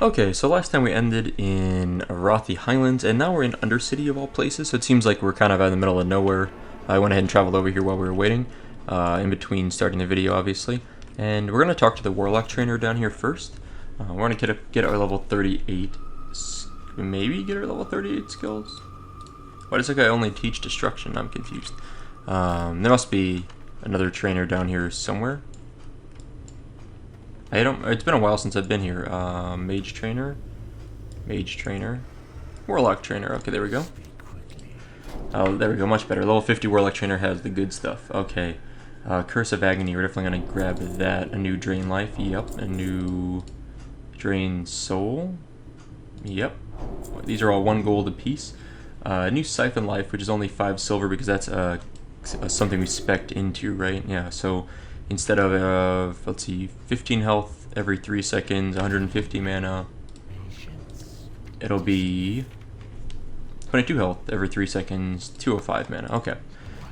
Okay, so last time we ended in Rothy Highlands, and now we're in Undercity of all places, so it seems like we're kind of out in the middle of nowhere. I went ahead and traveled over here while we were waiting, in between starting the video, obviously. And we're going to talk to the Warlock Trainer down here first. We're going to get our level 38, maybe get our level 38 skills? Why does that guy only teach destruction? I'm confused. There must be another trainer down here somewhere. It's been a while since I've been here. Mage trainer, warlock trainer. Okay, there we go. Oh, there we go, much better. Level 50 warlock trainer has the good stuff. Okay, curse of agony. We're definitely gonna grab that. A new drain life. Yep. A new drain soul. Yep. These are all 1 gold apiece. A new siphon life, which is only 5 silver because that's something we spec'd into, right? Yeah. So instead of, let's see, 15 health every 3 seconds, 150 mana, it'll be 22 health every 3 seconds, 205 mana. Okay,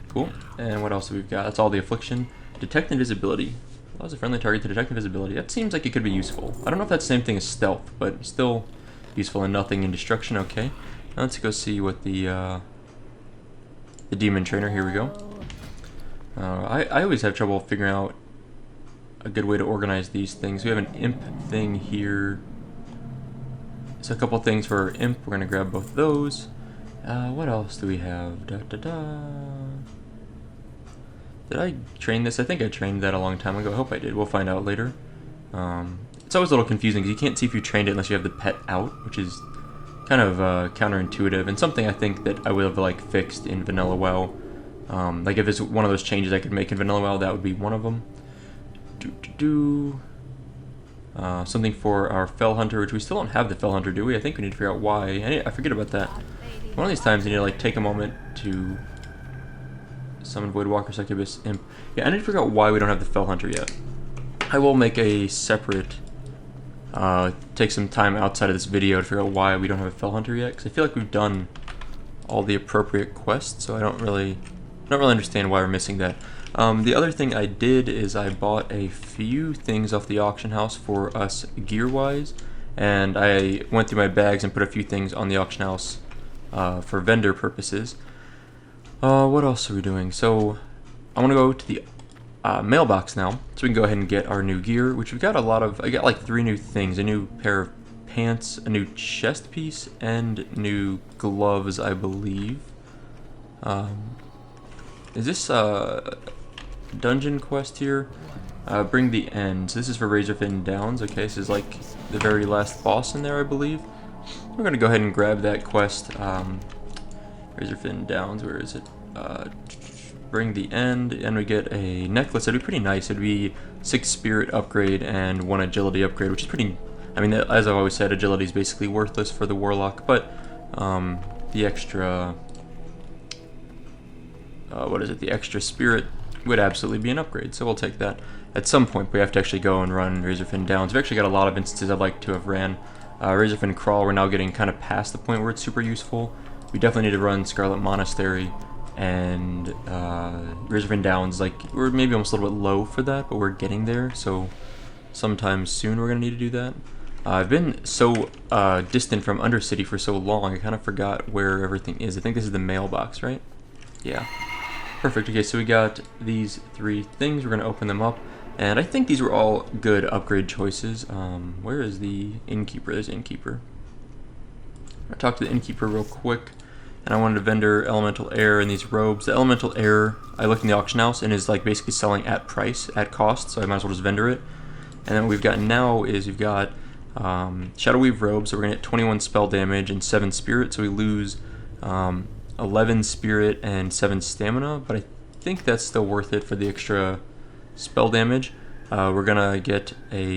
cool. And what else have we got? That's all the affliction. Detect invisibility. Allows a friendly target to detect invisibility. That seems like it could be useful. I don't know if that's the same thing as stealth, but still useful. And nothing in destruction. Okay, now let's go see what the demon trainer. Here we go. I always have trouble figuring out a good way to organize these things. We have an imp thing here. So a couple things for our imp. We're going to grab both those. What else do we have? Did I train this? I think I trained that a long time ago. I hope I did. We'll find out later. It's always a little confusing because you can't see if you trained it unless you have the pet out, which is kind of counterintuitive and something I think that I would have like fixed in Vanilla WoW. Like if it's one of those changes I could make in Vanilla WoW, that would be one of them. Something for our Fell Hunter, which we still don't have the Fell Hunter, do we? I think we need to figure out why. I forget about that. One of these times I need to like take a moment to summon Voidwalker, Succubus, Imp. Yeah, I need to figure out why we don't have the Fell Hunter yet. I will make a separate, take some time outside of this video to figure out why we don't have a Fell Hunter yet, because I feel like we've done all the appropriate quests, so I don't really understand why we're missing that. The other thing I did is I bought a few things off the auction house for us gear-wise, and I went through my bags and put a few things on the auction house for vendor purposes. What else are we doing? So I want to go to the mailbox now, so we can go ahead and get our new gear, which we've got a lot of. I got like 3 new things: a new pair of pants, a new chest piece, and new gloves, I believe. Is this dungeon quest here? Bring the end. So this is for Razorfin Downs. Okay, this is like the very last boss in there, I believe. We're gonna go ahead and grab that quest. Razorfin Downs, where is it? Bring the end, and we get a necklace. That'd be pretty nice. It'd be 6 spirit upgrade and 1 agility upgrade, which is pretty. I mean, as I've always said, agility is basically worthless for the warlock, but the extra. What is it? The extra spirit would absolutely be an upgrade, so we'll take that. At some point, we have to actually go and run Razorfin Downs. We've actually got a lot of instances I'd like to have ran. Razorfin Crawl, we're now getting kind of past the point where it's super useful. We definitely need to run Scarlet Monastery, and Razorfin Downs, like, we're maybe almost a little bit low for that, but we're getting there, so sometime soon we're going to need to do that. I've been so distant from Undercity for so long, I kind of forgot where everything is. I think this is the mailbox, right? Yeah. Perfect. Okay, so we got these 3 things. We're going to open them up. And I think these were all good upgrade choices. Where is the innkeeper? There's the innkeeper. I'll talk to the innkeeper real quick. And I wanted to vendor elemental air and these robes. The elemental air, I looked in the auction house and is like basically selling at price, at cost. So I might as well just vendor it. And then what we've got now is we've got Shadow Weave robes. So we're going to get 21 spell damage and 7 spirit. So we lose 11 spirit and 7 stamina, but I think that's still worth it for the extra spell damage. We're gonna get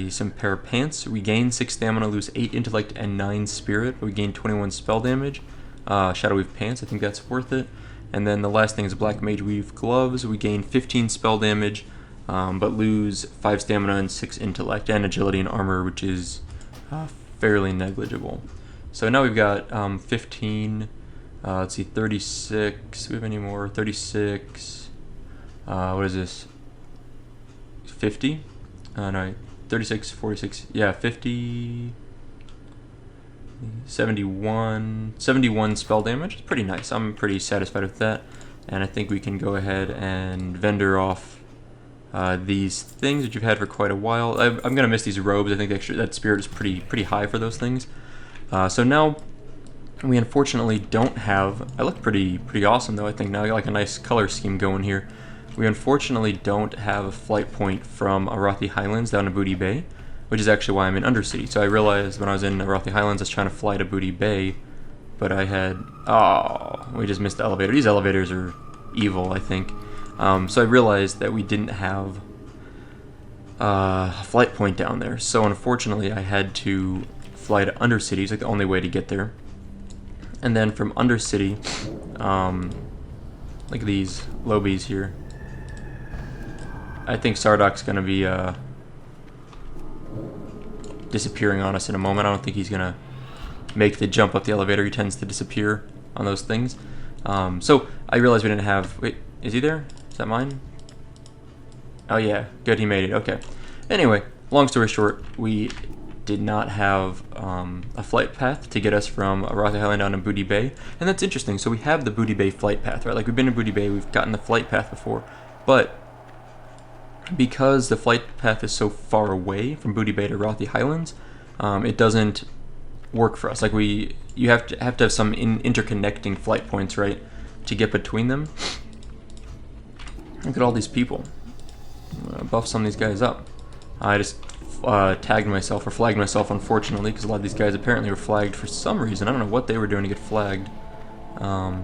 some pair of pants. We gain 6 stamina, lose 8 intellect and 9 spirit, but we gain 21 spell damage. Shadow Weave pants, I think that's worth it. And then the last thing is Black Mage Weave gloves. We gain 15 spell damage, but lose 5 stamina and 6 intellect, and agility and armor, which is fairly negligible. So now we've got 15. Let's see, 36. Do we have any more? 36. What is this? 50? No, 36, 46. Yeah, 50. 71 spell damage. It's pretty nice. I'm pretty satisfied with that. And I think we can go ahead and vendor off these things that you've had for quite a while. I'm going to miss these robes. I think that spirit is pretty high for those things. So now we unfortunately don't have... I look pretty awesome though, I think. Now I got like a nice color scheme going here. We unfortunately don't have a flight point from Arathi Highlands down to Booty Bay, which is actually why I'm in Undercity. So I realized when I was in Arathi Highlands I was trying to fly to Booty Bay, but I had... Oh, we just missed the elevator. These elevators are evil, I think. So I realized that we didn't have a flight point down there. So unfortunately I had to fly to Undercity. It's like the only way to get there. And then from Undercity, look at these lobies here. I think Sardok's going to be disappearing on us in a moment. I don't think he's going to make the jump up the elevator. He tends to disappear on those things. So I realized we didn't have... Wait, is he there? Is that mine? Oh yeah, good, he made it. Okay. Anyway, long story short, we did not have a flight path to get us from Arathi Highland down to Booty Bay. And that's interesting. So we have the Booty Bay flight path, right? Like we've been to Booty Bay, we've gotten the flight path before. But because the flight path is so far away from Booty Bay to Arathi Highlands, it doesn't work for us. Like you have to have some interconnecting flight points, right, to get between them. Look at all these people. I'm gonna buff some of these guys up. I just tagged myself or flagged myself, unfortunately, because a lot of these guys apparently were flagged for some reason. I don't know what they were doing to get flagged. A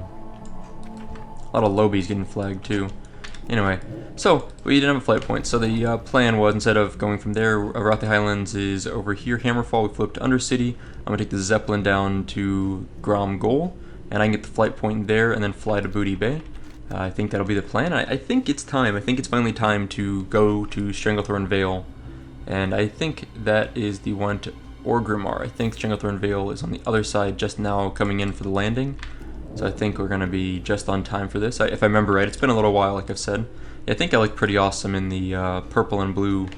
lot of lobies getting flagged too. Anyway, so we didn't have a flight point. So the plan was, instead of going from there, Arathi Highlands is over here, Hammerfall. We flew to Undercity. I'm gonna take the Zeppelin down to Grom Goal, and I can get the flight point there, and then fly to Booty Bay. I think that'll be the plan. I think it's time. I think it's finally time to go to Stranglethorn Vale, and I think that is the one to Orgrimmar. I think Stranglethorn Vale is on the other side, just now coming in for the landing. So I think we're going to be just on time for this. If I remember right, it's been a little while, like I've said. I think I look pretty awesome in the purple and blue,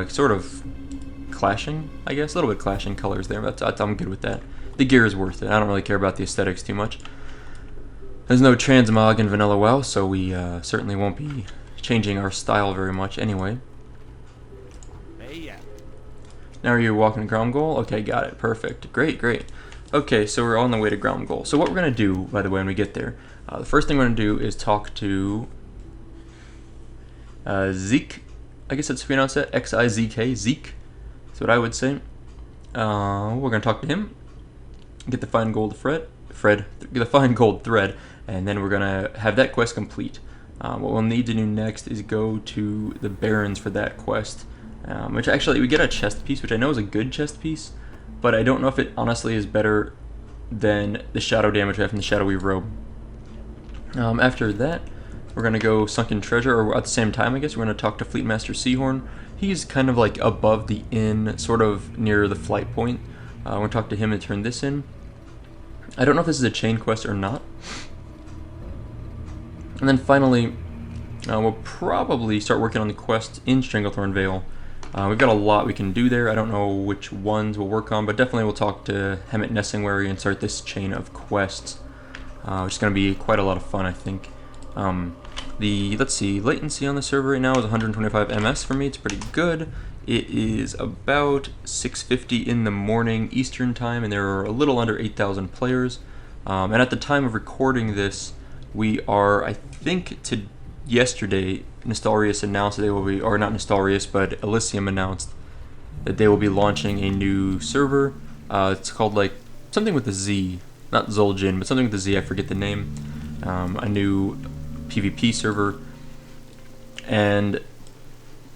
sort of clashing, I guess. A little bit clashing colors there, but I'm good with that. The gear is worth it. I don't really care about the aesthetics too much. There's no transmog in Vanilla WoW, so we certainly won't be changing our style very much anyway. Now are you walking to Grom Goal? Okay, got it. Perfect. Great. Okay, so we're on the way to Grom Goal. So what we're going to do, by the way, when we get there, the first thing we're going to do is talk to Zeke. I guess that's how you pronounce that. X-I-Z-K. Zeke. That's what I would say. We're going to talk to him. Get the fine gold get the fine gold thread, and then we're going to have that quest complete. What we'll need to do next is go to the Barrens for that quest, which actually we get a chest piece, which I know is a good chest piece, but I don't know if it honestly is better than the shadow damage we have from the shadowy robe. After that, we're going to go Sunken Treasure, or at the same time I guess, we're going to talk to Fleetmaster Seahorn. He's kind of like above the inn, sort of near the flight point. We're going to talk to him and turn this in. I don't know if this is a chain quest or not. And then finally, we'll probably start working on the quest in Stranglethorn Vale. We've got a lot we can do there. I don't know which ones we'll work on, but definitely we'll talk to Hemet Nessingwary and start this chain of quests, which is going to be quite a lot of fun, I think. Let's see, latency on the server right now is 125 ms for me. It's pretty good. It is about 6:50 in the morning Eastern time, and there are a little under 8,000 players. And at the time of recording this, we are, I think, yesterday, Nostalrius announced that they will be, or not Nostalrius, but Elysium announced that they will be launching a new server. It's called like something with a Z, not Zul'jin, but something with a Z. I forget the name. A new PvP server, and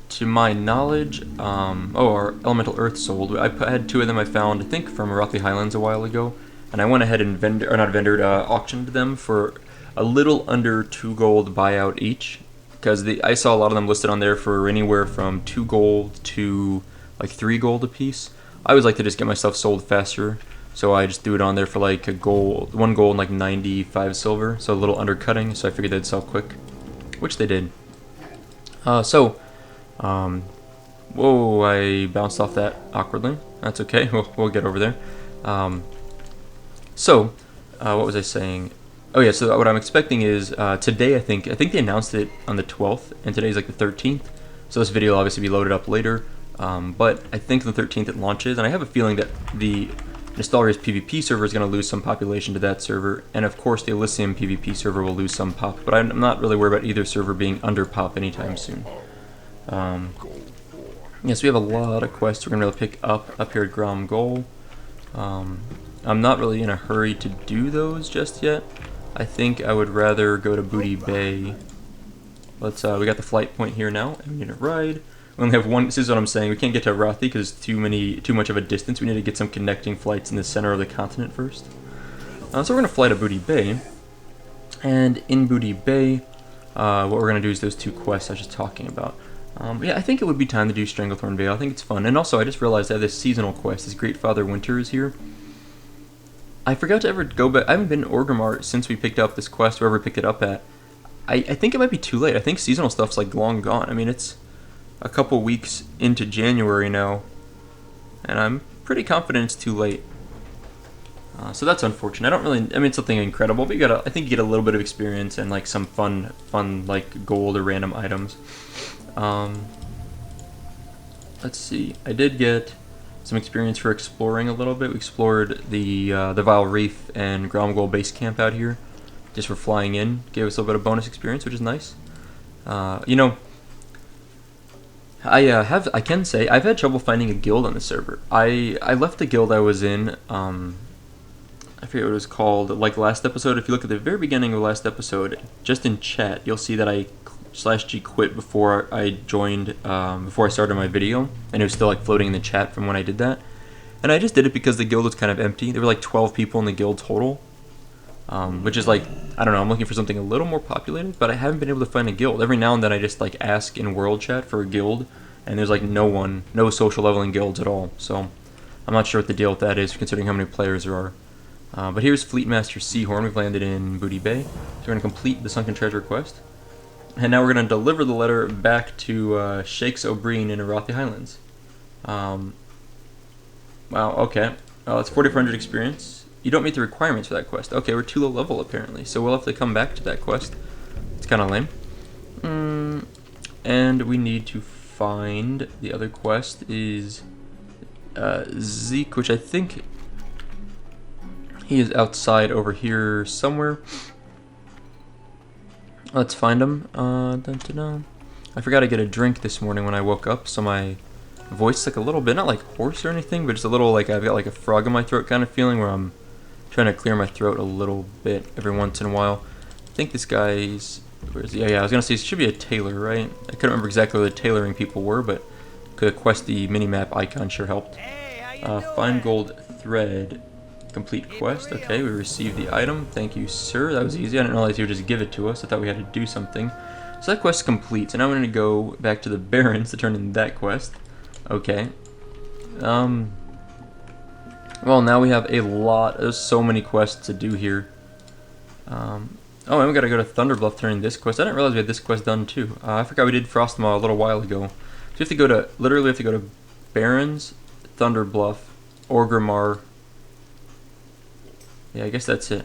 to my knowledge, our Elemental Earth sold. I had two of them I found, I think, from Arathi Highlands a while ago, and I went ahead and auctioned them for a little under 2 gold buyout each, because I saw a lot of them listed on there for anywhere from 2 gold to like 3 gold a piece. I always like to just get my stuff sold faster, so I just threw it on there for like 1 gold and like 95 silver, so a little undercutting, so I figured they'd sell quick, which they did. Whoa, I bounced off that awkwardly. That's okay, we'll get over there. So, what was I saying? Oh yeah, so what I'm expecting is today. I think they announced it on the 12th, and today's like the 13th. So this video will obviously be loaded up later. But I think on the 13th it launches, and I have a feeling that the Nostalria's PvP server is going to lose some population to that server, and of course the Elysium PvP server will lose some pop. But I'm not really worried about either server being under pop anytime soon. Yes, we have a lot of quests we're going to be able to pick up here at Grom Goal. I'm not really in a hurry to do those just yet. I think I would rather go to Booty Bay. Let's we got the flight point here now, and we need a ride. We only have one. This is what I'm saying. We can't get to Arathi because it's too much of a distance. We need to get some connecting flights in the center of the continent first. So we're gonna fly to Booty Bay, and in Booty Bay, what we're gonna do is those two quests I was just talking about. Yeah, I think it would be time to do Stranglethorn Vale. I think it's fun, and also I just realized I have this seasonal quest. This Great Father Winter is here. I forgot to ever go back. I haven't been in Orgrimmar since we picked up this quest, wherever we picked it up at. I think it might be too late. I think seasonal stuff's like long gone. I mean, it's a couple weeks into January now, and I'm pretty confident it's too late. So that's unfortunate. I don't really. I mean, it's something incredible, but I think you get a little bit of experience and like some fun like gold or random items. Let's see. I did get some experience for exploring a little bit. We explored the Vile Reef and Gromgol base camp out here, just for flying in. Gave us a little bit of bonus experience, which is nice. You know, I can say I've had trouble finding a guild on the server. I left the guild I was in. I forget what it was called. Like last episode, if you look at the very beginning of the last episode, just in chat, you'll see that I /G quit before I joined, before I started my video, and it was still like floating in the chat from when I did that. And I just did it because the guild was kind of empty. There were like 12 people in the guild total, which is like, I don't know, I'm looking for something a little more populated, but I haven't been able to find a guild. Every now and then I just like ask in world chat for a guild, and there's like no social leveling guilds at all. So I'm not sure what the deal with that is, considering how many players there are. But here's Fleetmaster Seahorn. We've landed in Booty Bay, so we're going to complete the Sunken Treasure quest. And now we're going to deliver the letter back to Shakes O'Brien in Arathi Highlands. Wow, okay. It's 4,400 experience. You don't meet the requirements for that quest. Okay, we're too low level apparently, so we'll have to come back to that quest. It's kind of lame. And we need to find the other quest is Zeke, which I think he is outside over here somewhere. Let's find him. I forgot to get a drink this morning when I woke up, so my voice is like a little bit, not like hoarse or anything, but just a little like I've got like a frog in my throat kind of feeling where I'm trying to clear my throat a little bit every once in a while. I think this guy's, where is he? Yeah, I was gonna say he should be a tailor, right? I couldn't remember exactly where the tailoring people were, but the quest, the minimap icon sure helped. Find gold thread. Complete quest. Okay, we received the item. Thank you, sir. That was easy. I didn't realize he would just give it to us. I thought we had to do something. So that quest is complete. So now I'm going to go back to the Barrens to turn in that quest. Okay. Well, now we have a lot. There's so many quests to do here. Oh, and we got to go to Thunderbluff to turn in this quest. I didn't realize we had this quest done too. I forgot we did Frostmaw a little while ago. So we have to go to, literally we have to go to Barrens, Thunderbluff, Orgrimmar. Yeah, I guess that's it.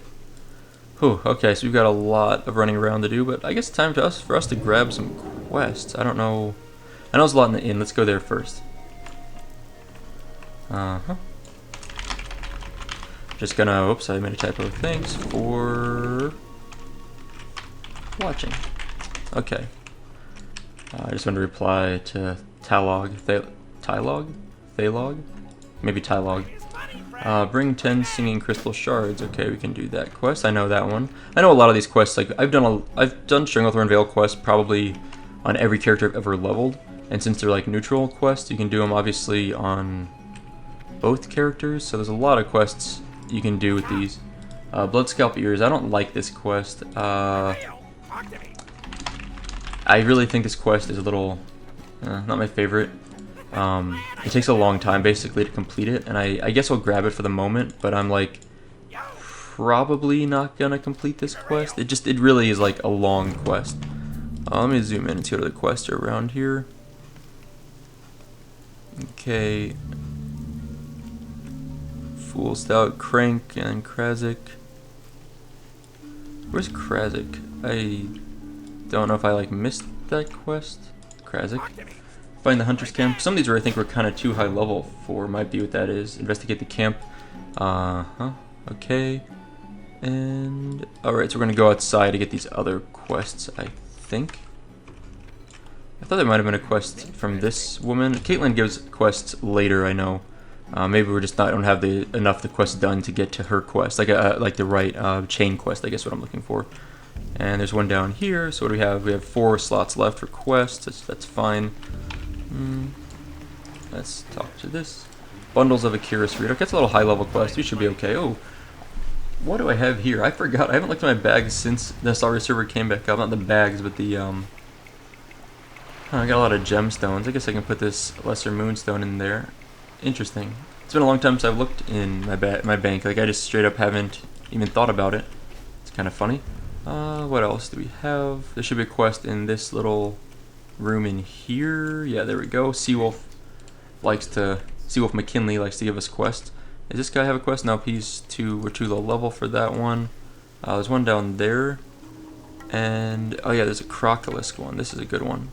Whew, okay, so we've got a lot of running around to do, but I guess it's time for us to grab some quests. I don't know. I know there's a lot in the inn. Let's go there first. Just gonna, oops, I made a typo. Thanks for watching. Okay. I just want to reply to Thalog? Maybe Tylog. Bring 10 singing crystal shards. Okay, we can do that quest. I know that one. I know a lot of these quests. Like I've done Stranglethorn Vale quests probably on every character I've ever leveled. And since they're like neutral quests, you can do them obviously on both characters. So there's a lot of quests you can do with these. Blood Scalp Ears. I don't like this quest. I really think this quest is a little not my favorite. It takes a long time basically to complete it, and I guess I'll grab it for the moment, but I'm like probably not gonna complete this quest. It really is like a long quest. Let me zoom in and see what other quests are around here. Okay. Fool, Stout, Crank, and Krazik. Where's Krazik? I don't know if I like missed that quest. Krazik. Find the Hunter's Camp. Some of these I think were kind of too high level for, might be what that is. Investigate the camp. Okay. And alright, so we're gonna go outside to get these other quests, I think. I thought there might have been a quest from this woman. Caitlin gives quests later, I know. Maybe we're just don't have enough the quests done to get to her quest, like the right chain quest, I guess what I'm looking for. And there's one down here. So what do we have? We have 4 slots left for quests. That's fine. Let's talk to this. Bundles of Akira's Reader. Okay, that's a little high level quest. We should be okay. Oh, what do I have here? I forgot. I haven't looked at my bags since the Starry server came back up. Not the bags, but the I got a lot of gemstones. I guess I can put this lesser moonstone in there. Interesting. It's been a long time since I've looked in my bank. Like, I just straight up haven't even thought about it. It's kind of funny. What else do we have? There should be a quest in this little room in here. Yeah, there we go. Seawolf McKinley likes to give us quests. Does this guy have a quest? No, we're too low level for that one. There's one down there. And, oh yeah, there's a Crocolisk one. This is a good one.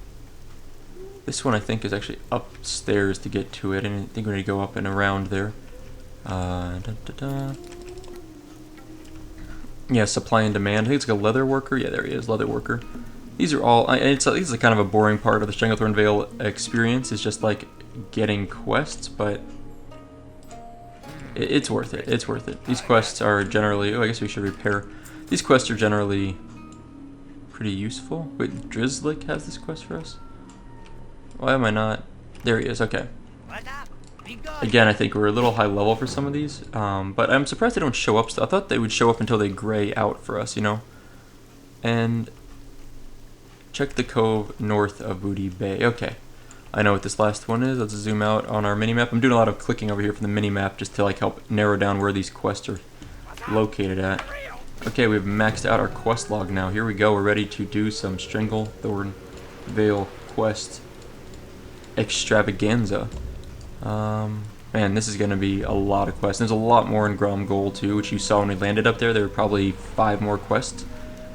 This one I think is actually upstairs to get to it, and I think we need to go up and around there. Yeah, supply and demand. I think it's like a leather worker. Yeah, there he is, leather worker. These are all. This is kind of a boring part of the Stranglethorn Vale experience. It's just like getting quests, but it's worth it. It's worth it. These quests are generally. Oh, I guess we should repair. These quests are generally pretty useful. Wait, Drizzlick has this quest for us. Why am I not? There he is, okay. Again, I think we're a little high level for some of these, but I'm surprised they don't show up. I thought they would show up until they gray out for us, you know? And check the cove north of Booty Bay. Okay, I know what this last one is. Let's zoom out on our minimap. I'm doing a lot of clicking over here from the minimap just to like help narrow down where these quests are located at. Okay, we've maxed out our quest log now. Here we go. We're ready to do some Stranglethorn Vale quest extravaganza. Man, this is going to be a lot of quests. There's a lot more in Grom Gold too, which you saw when we landed up there. There were probably 5 more quests,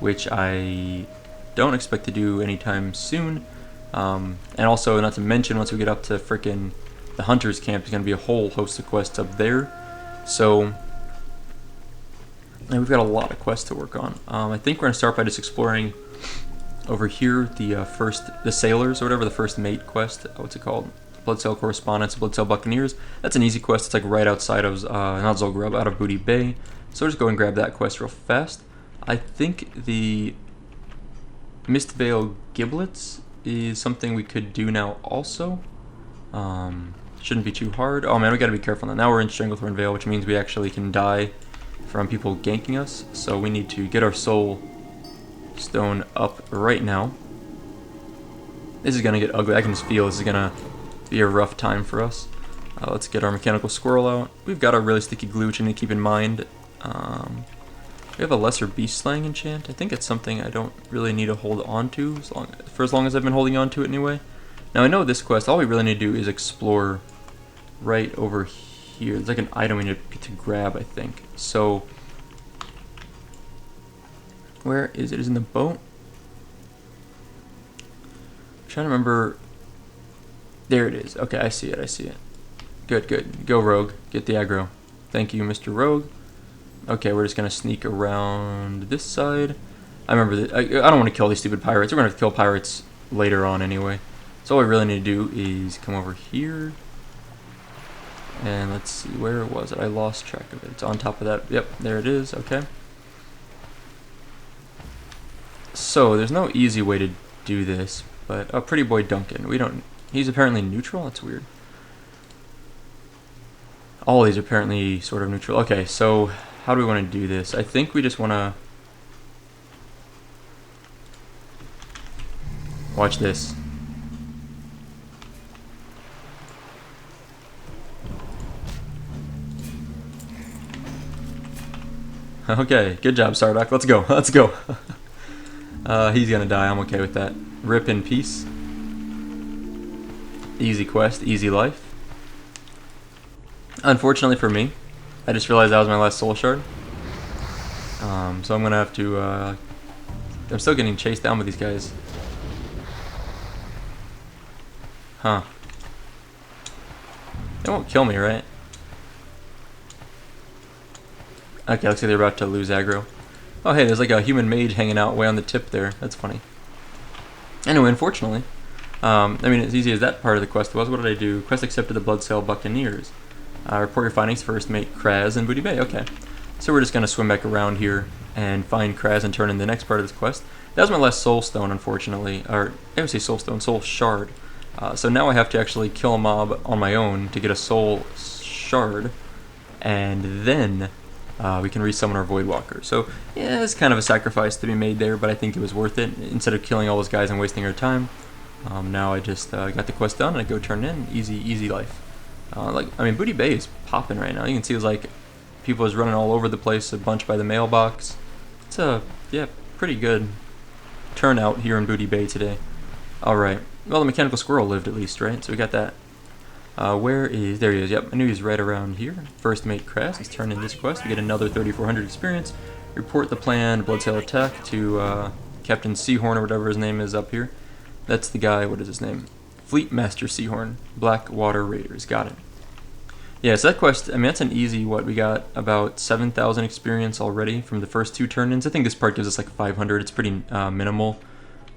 which I don't expect to do anytime soon. And also, not to mention, once we get up to frickin' the Hunter's Camp, there's going to be a whole host of quests up there. So, and we've got a lot of quests to work on. I think we're going to start by just exploring over here the sailors or whatever, the first mate quest. What's it called? Blood Cell Correspondence, Blood Cell Buccaneers. That's an easy quest. It's like right outside of not Zolgrub, out of Booty Bay. So we'll just go and grab that quest real fast. I think the Mistvale Giblets is something we could do now also. Shouldn't be too hard. Oh man, we gotta be careful now. Now we're in Stranglethorn Vale, which means we actually can die from people ganking us. So we need to get our soul stone up right now. This is gonna get ugly. I can just feel this is gonna be a rough time for us. Let's get our mechanical squirrel out. We've got a really sticky glue, which you need to keep in mind. We have a lesser beast slaying enchant. I think it's something I don't really need to hold on to for as long as I've been holding on to it anyway. Now I know this quest, all we really need to do is explore right over here. There's like an item we need to grab, I think. So where is it? Is it in the boat? I'm trying to remember. There it is. Okay, I see it. I see it. Good, good. Go, Rogue. Get the aggro. Thank you, Mr. Rogue. Okay, we're just gonna sneak around this side. I remember that. I don't want to kill these stupid pirates. We're gonna have to kill pirates later on anyway. So all we really need to do is come over here. And let's see, where was it? I lost track of it. It's on top of that. Yep, there it is. Okay. So there's no easy way to do this, but Pretty Boy Duncan. He's apparently neutral. That's weird. All these are apparently sort of neutral. Okay, so how do we want to do this? I think we just want to watch this. Okay, good job, Sardock. Let's go. Let's go. He's gonna die. I'm okay with that. Rip in peace. Easy quest, easy life. Unfortunately for me, I just realized that was my last soul shard. So I'm gonna have to. I'm still getting chased down with these guys. Huh. They won't kill me, right? Okay, looks like they're about to lose aggro. Oh hey, there's like a human mage hanging out way on the tip there. That's funny. Anyway, unfortunately, I mean, as easy as that part of the quest was, what did I do? Quest accepted the Bloodsail Buccaneers. Report your findings, first mate Kraz and Booty Bay. Okay. So we're just going to swim back around here and find Kraz and turn in the next part of this quest. That was my last soul stone, unfortunately. Or, I would say soul stone, soul shard. So now I have to actually kill a mob on my own to get a soul shard. And then we can resummon our Voidwalker. So, yeah, it's kind of a sacrifice to be made there, but I think it was worth it. Instead of killing all those guys and wasting our time, now I just got the quest done and I go turn it in. Easy, easy life. I mean, Booty Bay is popping right now. You can see it was like people is running all over the place, a bunch by the mailbox. It's a, yeah, pretty good turnout here in Booty Bay today. Alright, well, the mechanical squirrel lived at least, right? So we got that. Where is, there he is, yep, I knew he was right around here. First mate Kraz, he's turned in this quest. We get another 3,400 experience. Report the planned Bloodsail attack to Captain Seahorn, or whatever his name is up here. That's the guy, what is his name? Fleet Master Seahorn, Blackwater Raiders, got it. Yeah, so that quest, I mean, that's an easy, what, we got about 7,000 experience already from the first 2 turn-ins. I think this part gives us like 500, it's pretty minimal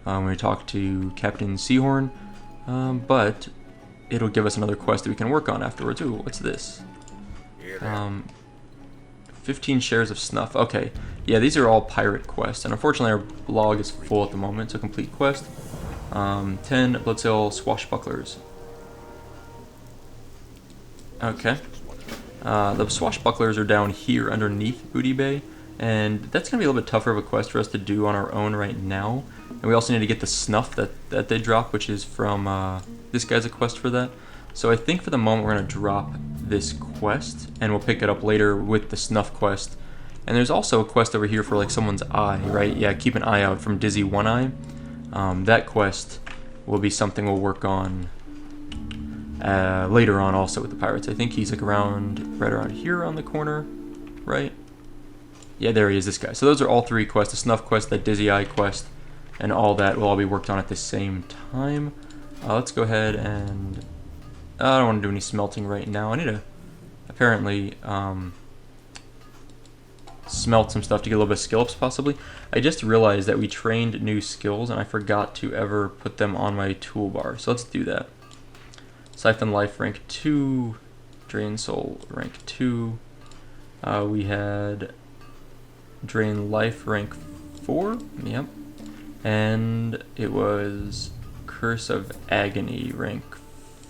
when we talk to Captain Seahorn, but it'll give us another quest that we can work on afterwards. Ooh, what's this? 15 shares of snuff, okay. Yeah, these are all pirate quests, and unfortunately our log is full at the moment, so complete quest. 10 Bloodsail Swashbucklers. Okay. The Swashbucklers are down here underneath Booty Bay, and that's going to be a little bit tougher of a quest for us to do on our own right now. And we also need to get the snuff that they drop, which is from, this guy's a quest for that. So I think for the moment we're going to drop this quest, and we'll pick it up later with the snuff quest. And there's also a quest over here for like someone's eye, right? Yeah, keep an eye out from Dizzy One Eye. That quest will be something we'll work on later on also with the pirates. I think he's like right around here on the corner, right? Yeah, there he is, this guy. So those are all 3 quests, the snuff quest, that Dizzy Eye quest, and all that will all be worked on at the same time. Let's go ahead and... I don't want to do any smelting right now. I need to apparently smelt some stuff to get a little bit of skill ups possibly. I just realized that we trained new skills and I forgot to ever put them on my toolbar. So let's do that. Siphon Life rank 2, Drain Soul rank 2. We had Drain Life rank 4, yep. And it was Curse of Agony rank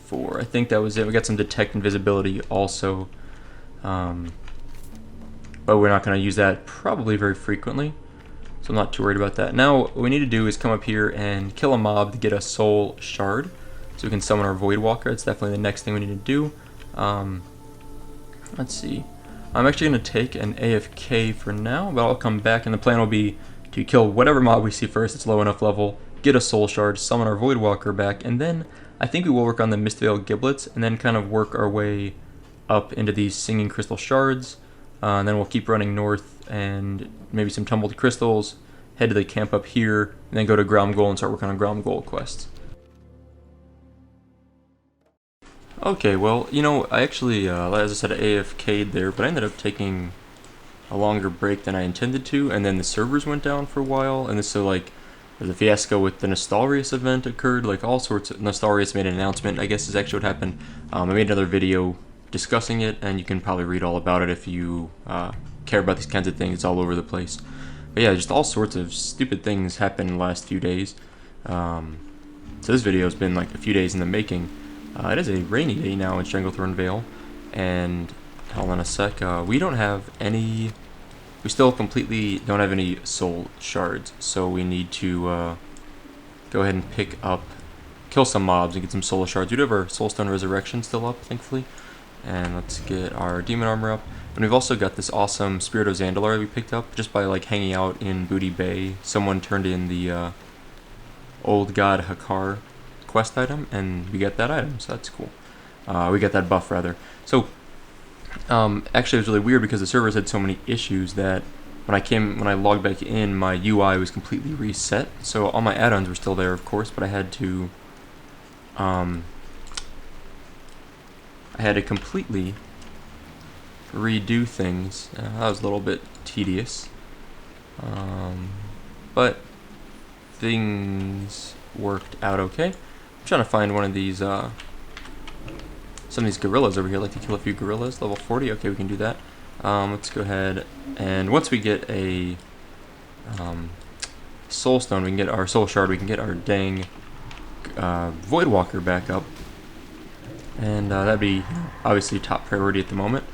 4. I think that was it. We got some Detect Invisibility also. But we're not going to use that probably very frequently. So I'm not too worried about that. Now what we need to do is come up here and kill a mob to get a soul shard. So we can summon our Voidwalker. It's definitely the next thing we need to do. Let's see. I'm actually going to take an AFK for now, but I'll come back, and the plan will be to kill whatever mob we see first that's low enough level, get a soul shard, summon our Voidwalker back, and then I think we will work on the Mistvale Giblets, and then kind of work our way up into these Singing Crystal Shards, and then we'll keep running north, and maybe some Tumbled Crystals, head to the camp up here, and then go to Ground Goal and start working on Ground Goal quests. Okay, well, you know, I actually, as I said, AFK'd there, but I ended up taking a longer break than I intended to, and then the servers went down for a while, and so, like, the fiasco with the Nostalrius event occurred, like, all sorts of... Nostalrius made an announcement, I guess is actually what happened. I made another video discussing it, and you can probably read all about it if you care about these kinds of things. It's all over the place. But yeah, just all sorts of stupid things happened in the last few days. So this video has been, like, a few days in the making. It is a rainy day now in Stranglethorn Vale, and hold on a sec, we don't have any, we still completely don't have any soul shards, so we need to go ahead and kill some mobs and get some soul shards. We do have our Soulstone Resurrection still up, thankfully, and let's get our Demon Armor up, and we've also got this awesome Spirit of Zandalar we picked up just by like hanging out in Booty Bay. Someone turned in the Old God Hakar quest item, and we get that item, so that's cool. We get that buff, rather. So, Actually, it was really weird because the servers had so many issues that when I logged back in, my UI was completely reset. So all my add-ons were still there, of course, but I had to completely redo things. That was a little bit tedious, but things worked out okay. I'm trying to find one of these, some of these gorillas over here. I'd like to kill a few gorillas. Level 40. Okay, we can do that. Let's go ahead, and once we get a soul stone, we can get our soul shard. We can get our dang void walker back up, and that'd be obviously top priority at the moment.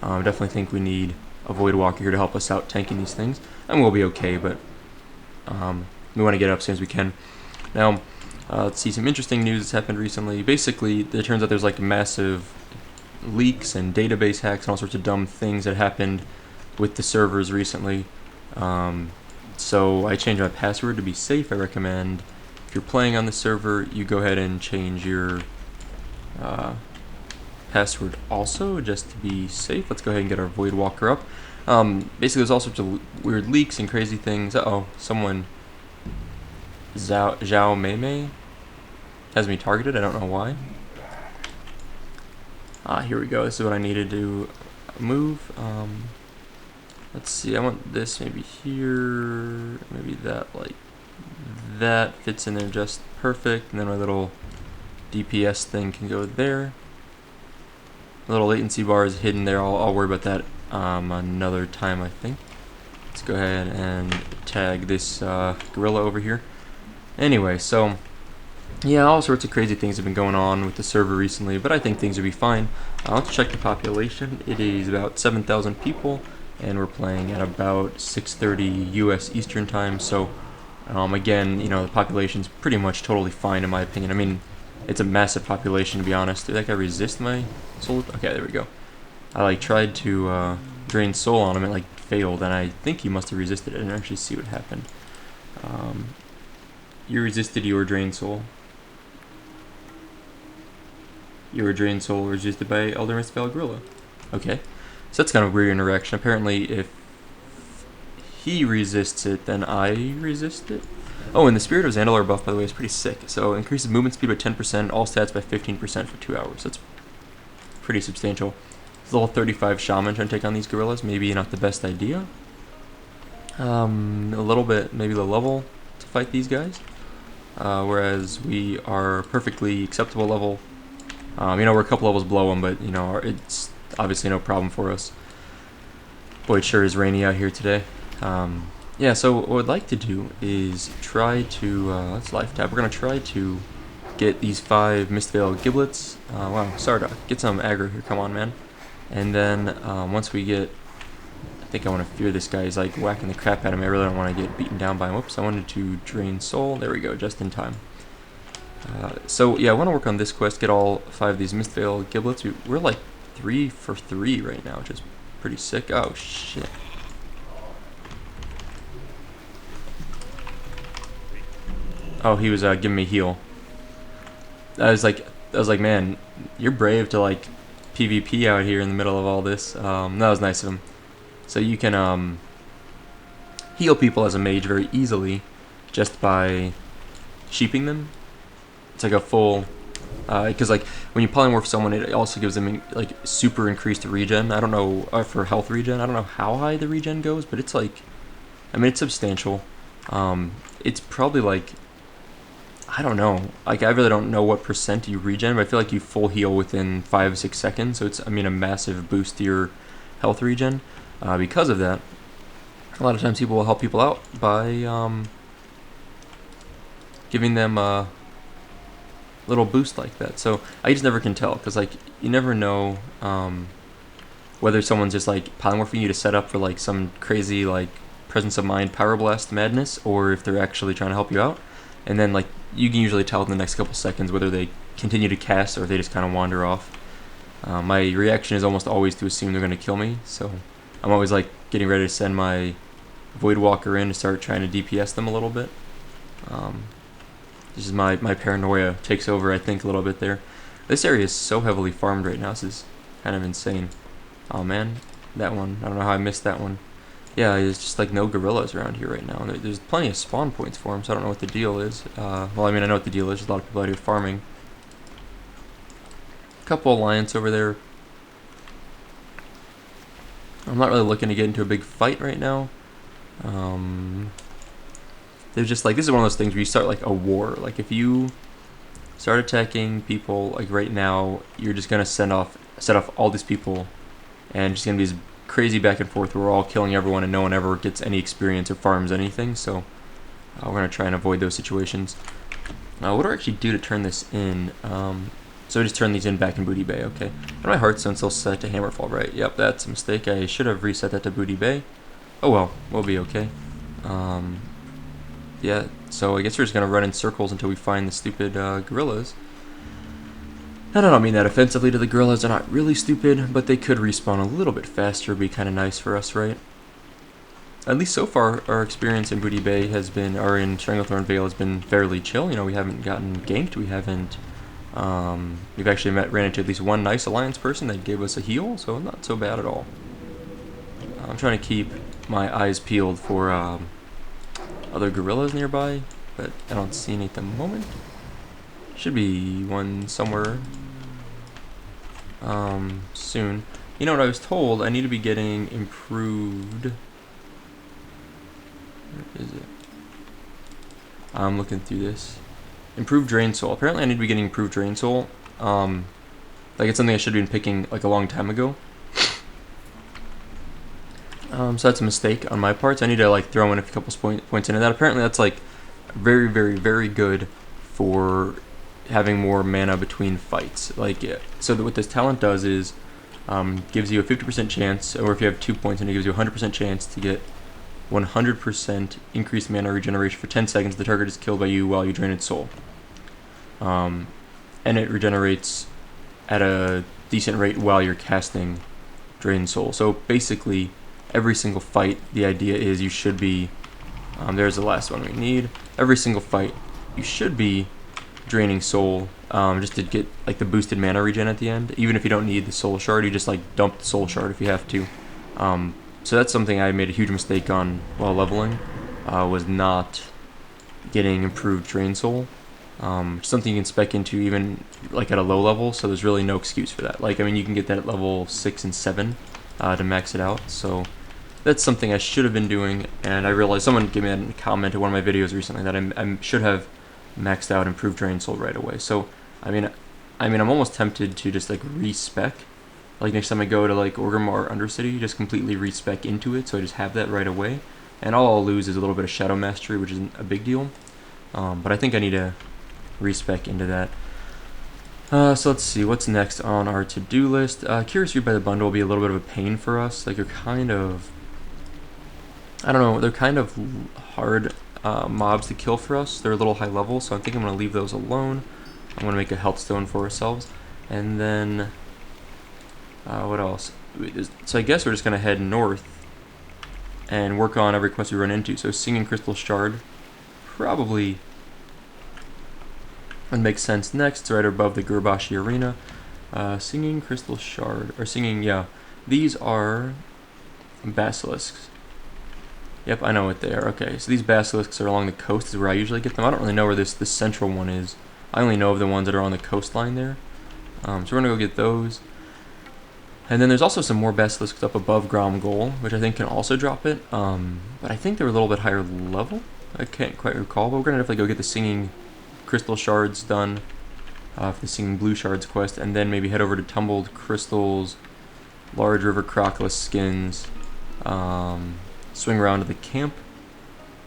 Definitely think we need a void walker here to help us out tanking these things, and we'll be okay. But we want to get up as soon as we can. Now, let's see some interesting news that's happened recently. Basically, it turns out there's like massive leaks and database hacks and all sorts of dumb things that happened with the servers recently. So I changed my password to be safe. I recommend if you're playing on the server, you go ahead and change your password also, just to be safe. Let's go ahead and get our void walker up. Basically, there's all sorts of weird leaks and crazy things. Uh-oh, someone, Zhao Mei has me targeted. I don't know why. Here we go. This is what I needed to move. Let's see. I want this maybe here. Maybe that, like that fits in there just perfect. And then my little DPS thing can go there. The little latency bar is hidden there. I'll worry about that another time, I think. Let's go ahead and tag this gorilla over here. Anyway, so yeah, all sorts of crazy things have been going on with the server recently, but I think things will be fine. Let's check the population. It is about 7,000 people, and we're playing at about 6:30 U.S. Eastern Time. So, again, you know, the population's pretty much totally fine in my opinion. I mean, it's a massive population, to be honest. Did that guy resist my soul? Okay, there we go. I like tried to drain soul on him, it like failed, and I think he must have resisted it. I didn't actually see what happened. You resisted your drain soul. Your drain soul resisted by Elder Mist Vale Gorilla. Okay. So that's kind of a weird interaction. Apparently, if he resists it, then I resist it. Oh, and the Spirit of Zandalar buff, by the way, is pretty sick. So increases movement speed by 10%, all stats by 15% for 2 hours. That's pretty substantial. Level 35 Shaman trying to take on these gorillas. Maybe not the best idea. A little bit, maybe the level to fight these guys. Whereas we are perfectly acceptable level. You know, we're a couple levels below them, but, you know, it's obviously no problem for us. Boy, it sure is rainy out here today. Yeah, so what I'd like to do is try to, let's life tab. We're going to try to get these 5 Mistvale Giblets. Wow, Sarda, get some aggro here, come on, man. And then, once we get, I think I want to fear this guy. He's like whacking the crap out of me. I really don't want to get beaten down by him. Whoops, I wanted to drain soul. There we go, just in time. So yeah, I want to work on this quest, get all 5 of these Mistvale Giblets. We're like 3 for 3 right now, which is pretty sick. Oh shit. Oh, he was giving me heal. I was like, man, you're brave to like PvP out here in the middle of all this. That was nice of him. So you can heal people as a mage very easily just by sheeping them. It's like a full, because like when you polymorph someone, it also gives them like super increased regen. I don't know for health regen. I don't know how high the regen goes, but it's like, I mean, it's substantial. It's probably like, I don't know. Like I really don't know what percent you regen, but I feel like you full heal within 5-6 seconds. So it's, I mean, a massive boost to your health regen. Because of that, a lot of times people will help people out by giving them a little boost like that. So I just never can tell, because like you never know whether someone's just like polymorphing you to set up for like some crazy like presence of mind power blast madness, or if they're actually trying to help you out. And then like you can usually tell in the next couple seconds whether they continue to cast or if they just kind of wander off. My reaction is almost always to assume they're going to kill me, so I'm always like getting ready to send my Void Walker in to start trying to DPS them a little bit. This is my paranoia takes over, I think, a little bit there. This area is so heavily farmed right now. This is kind of insane. Oh man, that one. I don't know how I missed that one. Yeah, there's just like no gorillas around here right now. And there's plenty of spawn points for them, so I don't know what the deal is. Well, I mean, I know what the deal is. There's a lot of people out here farming. A couple alliance over there. I'm not really looking to get into a big fight right now. There's just like, this is one of those things where you start like a war. Like if you start attacking people like right now, you're just gonna set off all these people, and just gonna be this crazy back and forth where we're all killing everyone and no one ever gets any experience or farms anything. So we're gonna try and avoid those situations. What do I actually do to turn this in? So I just turn these in back in Booty Bay, okay. And my Hearthstone still set to Hammerfall, right? Yep, that's a mistake. I should have reset that to Booty Bay. Oh well, we'll be okay. Yeah, so I guess we're just gonna run in circles until we find the stupid gorillas. And I don't mean that offensively to the gorillas. They're not really stupid, but they could respawn a little bit faster. It'd be kind of nice for us, right? At least so far, our experience in Booty Bay has been, or in Stranglethorn Vale has been fairly chill. You know, we haven't gotten ganked. We haven't. We've actually ran into at least one nice alliance person that gave us a heal, so not so bad at all. I'm trying to keep my eyes peeled for other gorillas nearby, but I don't see any at the moment. Should be one somewhere soon. You know what I was told? I need to be getting improved. Where is it? I'm looking through this. Improved Drain Soul. Apparently I need to be getting improved Drain Soul. Like it's something I should have been picking like a long time ago. So that's a mistake on my part. So I need to like throw in a couple points into that. Apparently that's like very, very, very good for having more mana between fights. Like, so that what this talent does is gives you a 50% chance, or if you have 2 points, and it gives you a 100% chance to get 100% increased mana regeneration for 10 seconds. The target is killed by you while you drain its soul. And it regenerates at a decent rate while you're casting Drain Soul. So basically, every single fight, the idea is you should be, there's the last one we need. Every single fight, you should be draining soul, just to get like the boosted mana regen at the end. Even if you don't need the soul shard, you just like dump the soul shard if you have to. So that's something I made a huge mistake on while leveling, was not getting improved drain soul. Something you can spec into even like at a low level, so there's really no excuse for that. Like, I mean, you can get that at level 6 and 7 to max it out, so that's something I should have been doing, and I realized someone gave me a comment in one of my videos recently that I should have maxed out improved drain soul right away. So I mean I'm almost tempted to just like respec, like next time I go to like Orgrim or Undercity, just completely respec into it, so I just have that right away, and all I'll lose is a little bit of shadow mastery, which isn't a big deal, but I think I need to respec into that. So let's see what's next on our to-do list. Curious Read by the Bundle will be a little bit of a pain for us. Like, they're kind of, I don't know, they're kind of hard mobs to kill for us. They're a little high level, so I think I'm going to leave those alone. I'm going to make a health stone for ourselves. And then, what else? So I guess we're just going to head north and work on every quest we run into. So Singing Crystal Shard probably would make sense next. It's right above the Gurbashi Arena. Singing Crystal Shard, or Singing, yeah. These are basilisks. Yep, I know what they are. Okay, so these basilisks are along the coast is where I usually get them. I don't really know where this central one is. I only know of the ones that are on the coastline there. So we're going to go get those. And then there's also some more basilisks up above Grom Goal, which I think can also drop it. But I think they're a little bit higher level. I can't quite recall, but we're going to definitely go get the Singing Crystal Shards done for the Singing Blue Shards quest, and then maybe head over to Tumbled Crystals, Large River Crocodile Skins, swing around to the camp,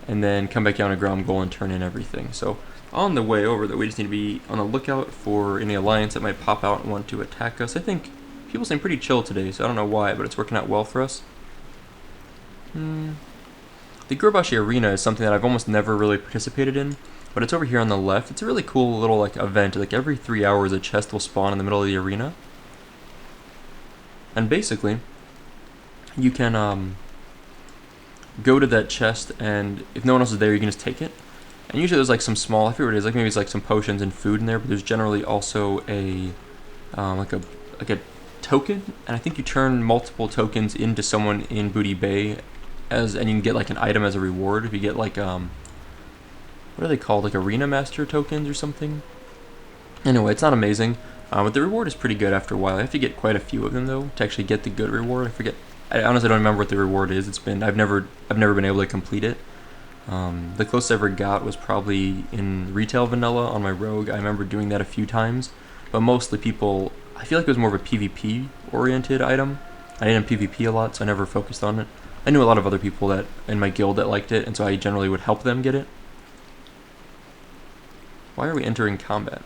and then come back down to Grom Goal and turn in everything. So on the way over, though, we just need to be on the lookout for any alliance that might pop out and want to attack us. I think people seem pretty chill today, so I don't know why, but it's working out well for us. The Gurbashi Arena is something that I've almost never really participated in, but it's over here on the left. It's a really cool little like event. Like every 3 hours, a chest will spawn in the middle of the arena, and basically, you can go to that chest, and if no one else is there, you can just take it. And usually there's like some small, I forget what it is, like maybe it's like some potions and food in there, but there's generally also a like a token, and I think you turn multiple tokens into someone in Booty Bay, and you can get like an item as a reward if you get like what are they called, like Arena Master tokens or something. Anyway, it's not amazing, but the reward is pretty good after a while. I have to get quite a few of them though to actually get the good reward. I honestly don't remember what the reward is. I've never been able to complete it. The closest I ever got was probably in retail vanilla on my rogue. I remember doing that a few times, but mostly people, I feel like it was more of a PvP oriented item. I didn't PvP a lot, so I never focused on it. I knew a lot of other people that in my guild that liked it, and so I generally would help them get it. Why are we entering combat?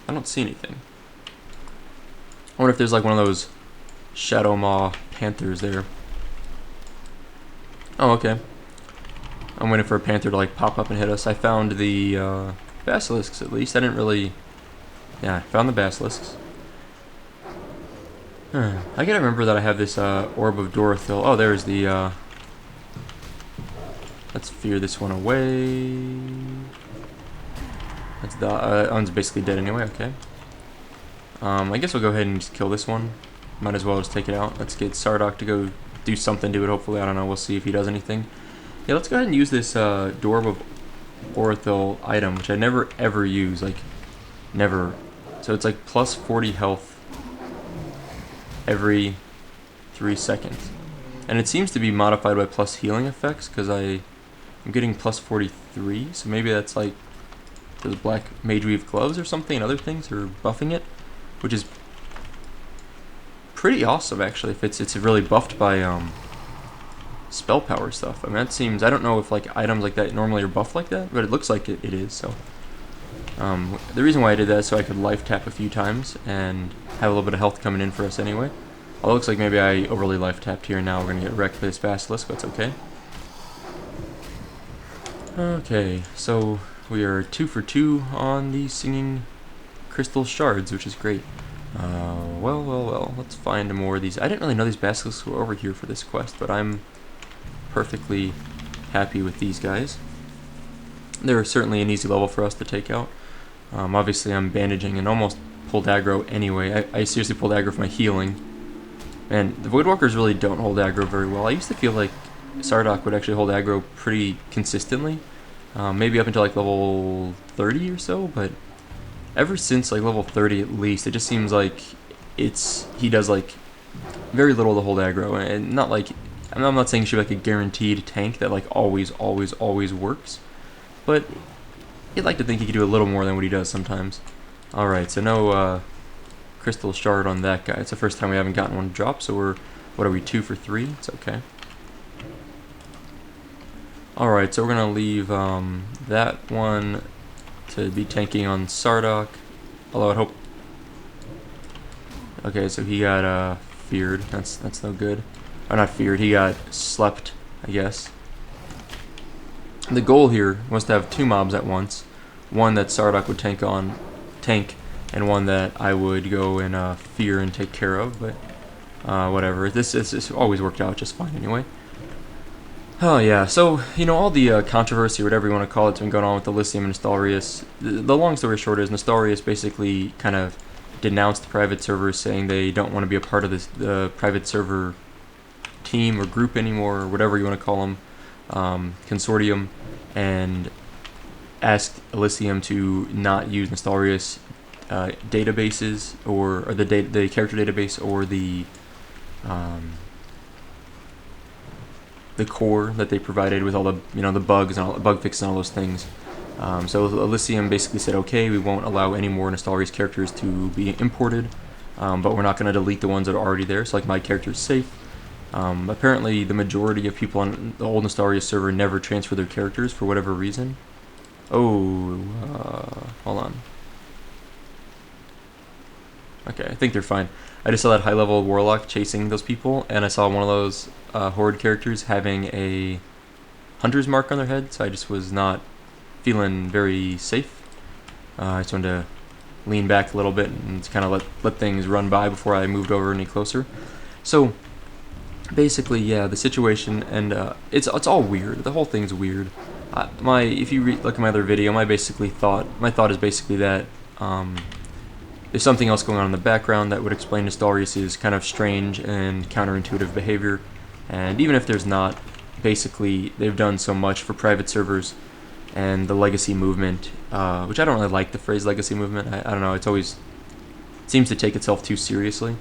I don't see anything. I wonder if there's like one of those Shadow Maw Panthers there. Oh, okay. I'm waiting for a Panther to like pop up and hit us. I found the Basilisks at least. I didn't really... Yeah, I found the Basilisks. I gotta remember that I have this Orb of Dorothil. Oh, there's the... Let's fear this one away. That's the... that one's basically dead anyway, okay. I guess we'll go ahead and just kill this one. Might as well just take it out. Let's get Sardok to go do something to it, hopefully. I don't know, we'll see if he does anything. Yeah, let's go ahead and use this Orb of Orthil item, which I never ever use, like, never. So it's like plus 40 health every 3 seconds. And it seems to be modified by plus healing effects, because I'm getting plus 43, so maybe that's like those black mage weave gloves or something, and other things are buffing it, which is pretty awesome actually, if it's really buffed by spell power stuff. I mean, that seems, I don't know if like items like that normally are buffed like that, but it looks like it is. So the reason why I did that is so I could life tap a few times and have a little bit of health coming in for us anyway. Well, it looks like maybe I overly life tapped here, and now we're gonna get wrecked by this Basilisk, but it's okay. Okay, so we are 2 for 2 on the singing crystal shards, which is great. Well, let's find more of these. I didn't really know these basilisks were over here for this quest, but I'm perfectly happy with these guys. They're certainly an easy level for us to take out. Obviously I'm bandaging and almost pulled aggro anyway. I seriously pulled aggro for my healing. And the Voidwalkers really don't hold aggro very well. I used to feel like Sardok would actually hold aggro pretty consistently. Maybe up until like level 30 or so, but ever since like level 30 at least, it just seems like he does like very little to hold aggro, and not like, I'm not saying he should be like a guaranteed tank that like always works, but you'd like to think he could do a little more than what he does sometimes. Alright, so no crystal shard on that guy. It's the first time we haven't gotten one to drop, so what are we, 2 for 3? It's okay. Alright, so we're gonna leave that one to be tanking on Sardok, although I'd hope... Okay, so he got feared. That's no good. Or not feared, he got slept, I guess. The goal here was to have 2 mobs at once. One that Sardok would tank, and one that I would go and fear and take care of, but whatever. This always worked out just fine anyway. Oh yeah, so, you know, all the controversy, or whatever you want to call it, has been going on with Elysium and Nostalrius. The long story short is Nostalrius basically kind of denounced the private servers, saying they don't want to be a part of the private server team or group anymore, or whatever you want to call them, consortium, and asked Elysium to not use Nostalrius databases, or the character database, or the core that they provided with all the, you know, the bugs and all the bug fixes and all those things. So Elysium basically said, okay, we won't allow any more Nostalrius characters to be imported, but we're not going to delete the ones that are already there. So like my character is safe. Apparently the majority of people on the old Nostalrius server never transfer their characters for whatever reason. Oh, hold on. Okay, I think they're fine. I just saw that high-level warlock chasing those people, and I saw one of those horde characters having a hunter's mark on their head, so I just was not feeling very safe. I just wanted to lean back a little bit and kind of let things run by before I moved over any closer. So basically, yeah, the situation, and it's all weird. The whole thing's weird. If you look at my other video, my thought is basically that there's something else going on in the background that would explain Nestorius' kind of strange and counterintuitive behavior. And even if there's not, basically they've done so much for private servers and the legacy movement, which I don't really like the phrase legacy movement. I don't know, it seems to take itself too seriously.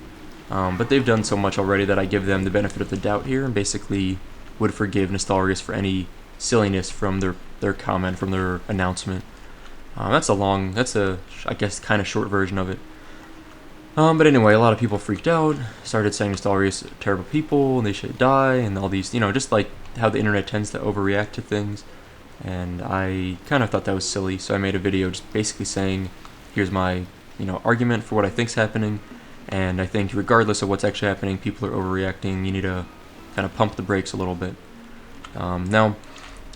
But they've done so much already that I give them the benefit of the doubt here, and basically would forgive Nestorius for any silliness from their comment, from their announcement. That's a I guess kind of short version of it. But anyway, a lot of people freaked out, started saying Nestorius are terrible people, and they should die, and all these, just like how the internet tends to overreact to things. And I kind of thought that was silly, so I made a video just basically saying, here's my, argument for what I think's happening, and I think regardless of what's actually happening, people are overreacting. You need to kind of pump the brakes a little bit. That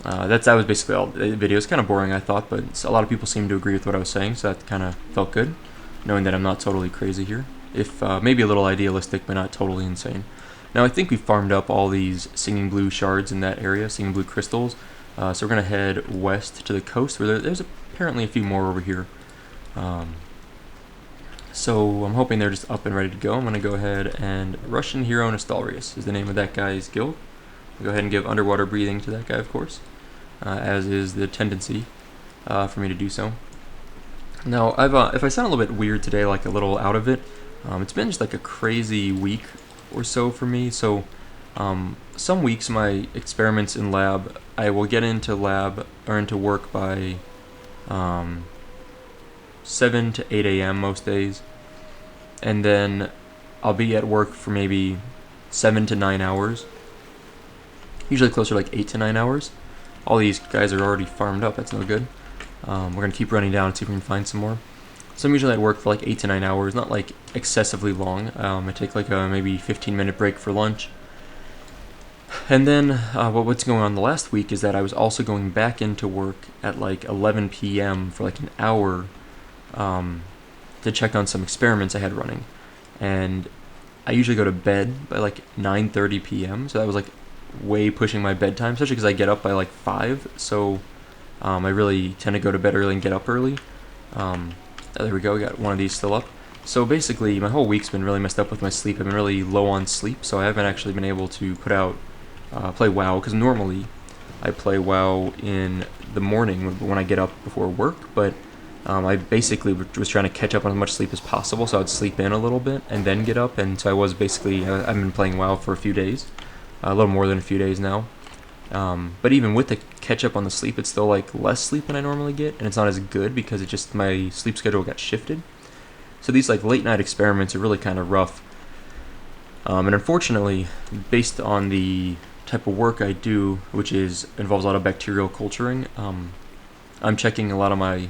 was basically all the video. It's kind of boring, I thought, but a lot of people seemed to agree with what I was saying, so that kind of felt good, knowing that I'm not totally crazy here. If maybe a little idealistic, but not totally insane. Now, I think we farmed up all these singing blue shards in that area, singing blue crystals. So we're going to head west to the coast, where there's apparently a few more over here. So I'm hoping they're just up and ready to go. I'm going to go ahead and Russian Hero Nestorius is the name of that guy's guild. I'll go ahead and give underwater breathing to that guy, of course, as is the tendency for me to do so. Now, if I sound a little bit weird today, like a little out of it, it's been just like a crazy week or so for me. So some weeks my experiments in lab, I will get into lab or into work by 7 to 8 a.m. most days, and then I'll be at work for maybe 7 to 9 hours, usually closer to like 8 to 9 hours. All these guys are already farmed up, that's no good. We're going to keep running down and see if we can find some more. So I'm usually at work for like 8 to 9 hours, not like excessively long. I take like a maybe 15-minute break for lunch. And then what's going on the last week is that I was also going back into work at like 11 p.m. for like an hour to check on some experiments I had running. And I usually go to bed by like 9:30 p.m. So that was like way pushing my bedtime, especially because I get up by like 5. So I really tend to go to bed early and get up early. There we go, we got one of these still up. So basically, my whole week's been really messed up with my sleep. I've been really low on sleep, so I haven't actually been able to put out, play WoW, because normally I play WoW in the morning when I get up before work, but I basically was trying to catch up on as much sleep as possible, so I would sleep in a little bit and then get up, and so I was basically, I've been playing WoW for a few days, a little more than a few days now. But even with the catch up on the sleep, it's still like less sleep than I normally get, and it's not as good because it just, my sleep schedule got shifted. So these like late night experiments are really kind of rough. And unfortunately, based on the type of work I do, which involves a lot of bacterial culturing, I'm checking a lot of my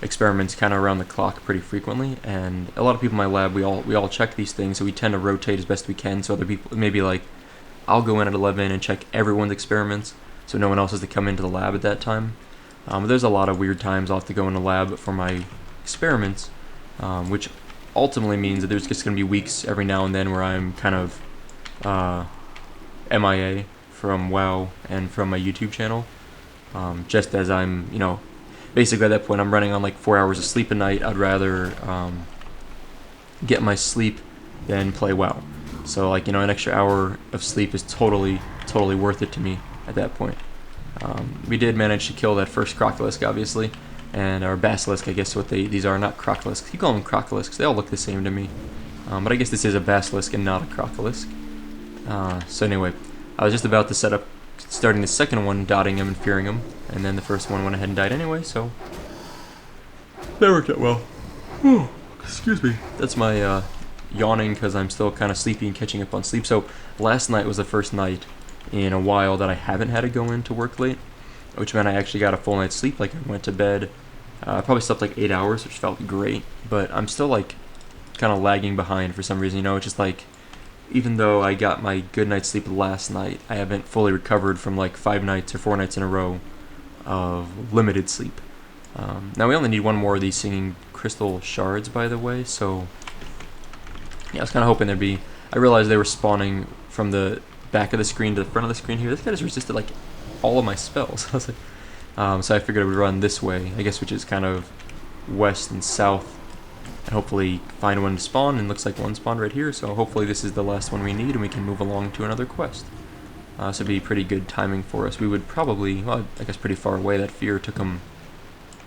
experiments kind of around the clock pretty frequently, and a lot of people in my lab, we all check these things, so we tend to rotate as best we can, so other people, maybe like I'll go in at 11 and check everyone's experiments, so no one else has to come into the lab at that time. But there's a lot of weird times I'll have to go in the lab for my experiments, which ultimately means that there's just going to be weeks every now and then where I'm kind of MIA from WoW and from my YouTube channel, just as I'm, basically at that point I'm running on like 4 hours of sleep a night. I'd rather get my sleep than play WoW. So like, an extra hour of sleep is totally worth it to me at that point. We did manage to kill that first crocolisk, obviously, and our basilisk, I guess what these are, not crocolisks. You call them crocolisks, they all look the same to me. But I guess this is a basilisk and not a crocolisk. So anyway, I was just about to set up starting the second one, dotting him and fearing him, and then the first one went ahead and died anyway, so that worked out well. Oh, excuse me. That's my yawning because I'm still kind of sleepy and catching up on sleep. So last night was the first night in a while that I haven't had to go into work late, which meant I actually got a full night's sleep. Like, I went to bed, probably slept like 8 hours, which felt great, but I'm still like kind of lagging behind for some reason. It's just like, even though I got my good night's sleep last night, I haven't fully recovered from like 5 nights or 4 nights in a row of limited sleep. Now we only need one more of these singing crystal shards, by the way, so yeah, I was kind of hoping there'd be, I realized they were spawning from the back of the screen to the front of the screen here. This guy just resisted like all of my spells. I was like, so I figured I would run this way, I guess, which is kind of west and south and hopefully find one to spawn, and looks like one spawned right here, so hopefully this is the last one we need and we can move along to another quest. So it'd be pretty good timing for us. We would probably, well, I guess pretty far away. That fear took him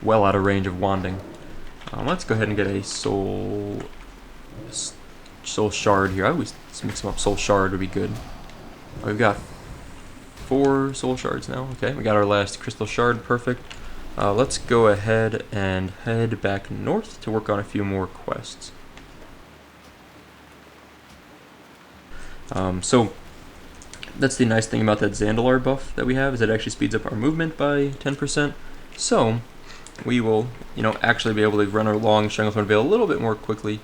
well out of range of wanding. Let's go ahead and get a soul shard here. I always mix them up. Soul shard would be good. We've got 4 soul shards now. Okay, we got our last crystal shard. Perfect. Let's go ahead and head back north to work on a few more quests. So that's the nice thing about that Zandalar buff that we have, is it actually speeds up our movement by 10%. So we will, actually be able to run along Stranglethorn Vale a little bit more quickly,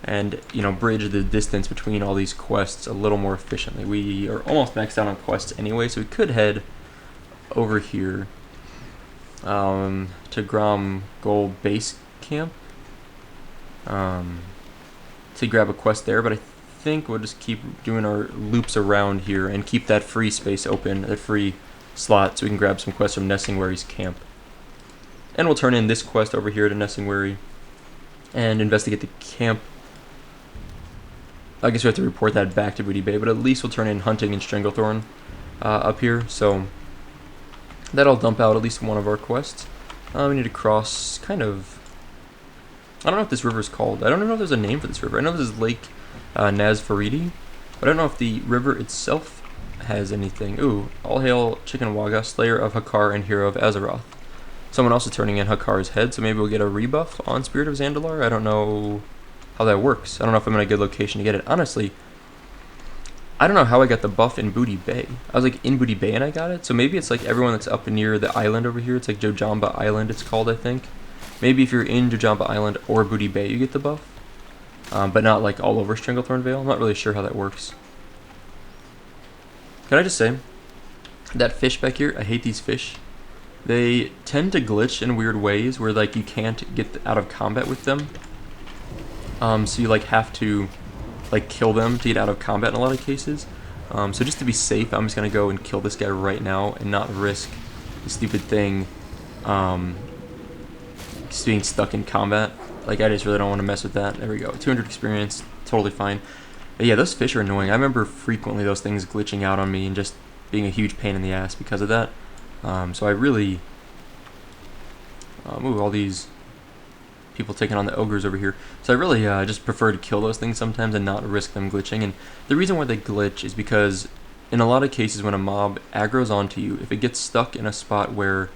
and bridge the distance between all these quests a little more efficiently. We are almost maxed out on quests anyway, so we could head over here to Grom Goal Base Camp to grab a quest there, but I think we'll just keep doing our loops around here and keep that free space open, that free slot, so we can grab some quests from Nessingwary's camp. And we'll turn in this quest over here to Nessingwary and investigate the camp. I guess we have to report that back to Booty Bay, but at least we'll turn in hunting and Stranglethorn up here, so that'll dump out at least one of our quests. We need to cross kind of, I don't know what this river is called. I don't even know if there's a name for this river. I know this is Lake Nazfaridi, but I don't know if the river itself has anything. Ooh, all hail Chicken Waga, Slayer of Hakar and Hero of Azeroth. Someone else is turning in Hakar's head, so maybe we'll get a rebuff on Spirit of Zandalar. I don't know how that works. I don't know if I'm in a good location to get it. Honestly, I don't know how I got the buff in Booty Bay. I was like in Booty Bay and I got it, so maybe it's like everyone that's up near the island over here. It's like Jojamba Island it's called, I think. Maybe if you're in Jojamba Island or Booty Bay you get the buff, but not like all over Stranglethorn Vale. I'm not really sure how that works. Can I just say, that fish back here, I hate these fish. They tend to glitch in weird ways where like you can't get out of combat with them. So you like have to like kill them to get out of combat in a lot of cases. So just to be safe, I'm just gonna go and kill this guy right now and not risk the stupid thing just being stuck in combat. Like I just really don't want to mess with that. There we go. 200 experience, totally fine. But yeah, those fish are annoying. I remember frequently those things glitching out on me and just being a huge pain in the ass because of that. So I really all these people taking on the ogres over here. So I really just prefer to kill those things sometimes and not risk them glitching. And the reason why they glitch is because in a lot of cases when a mob aggroes onto you, if it gets stuck in a spot where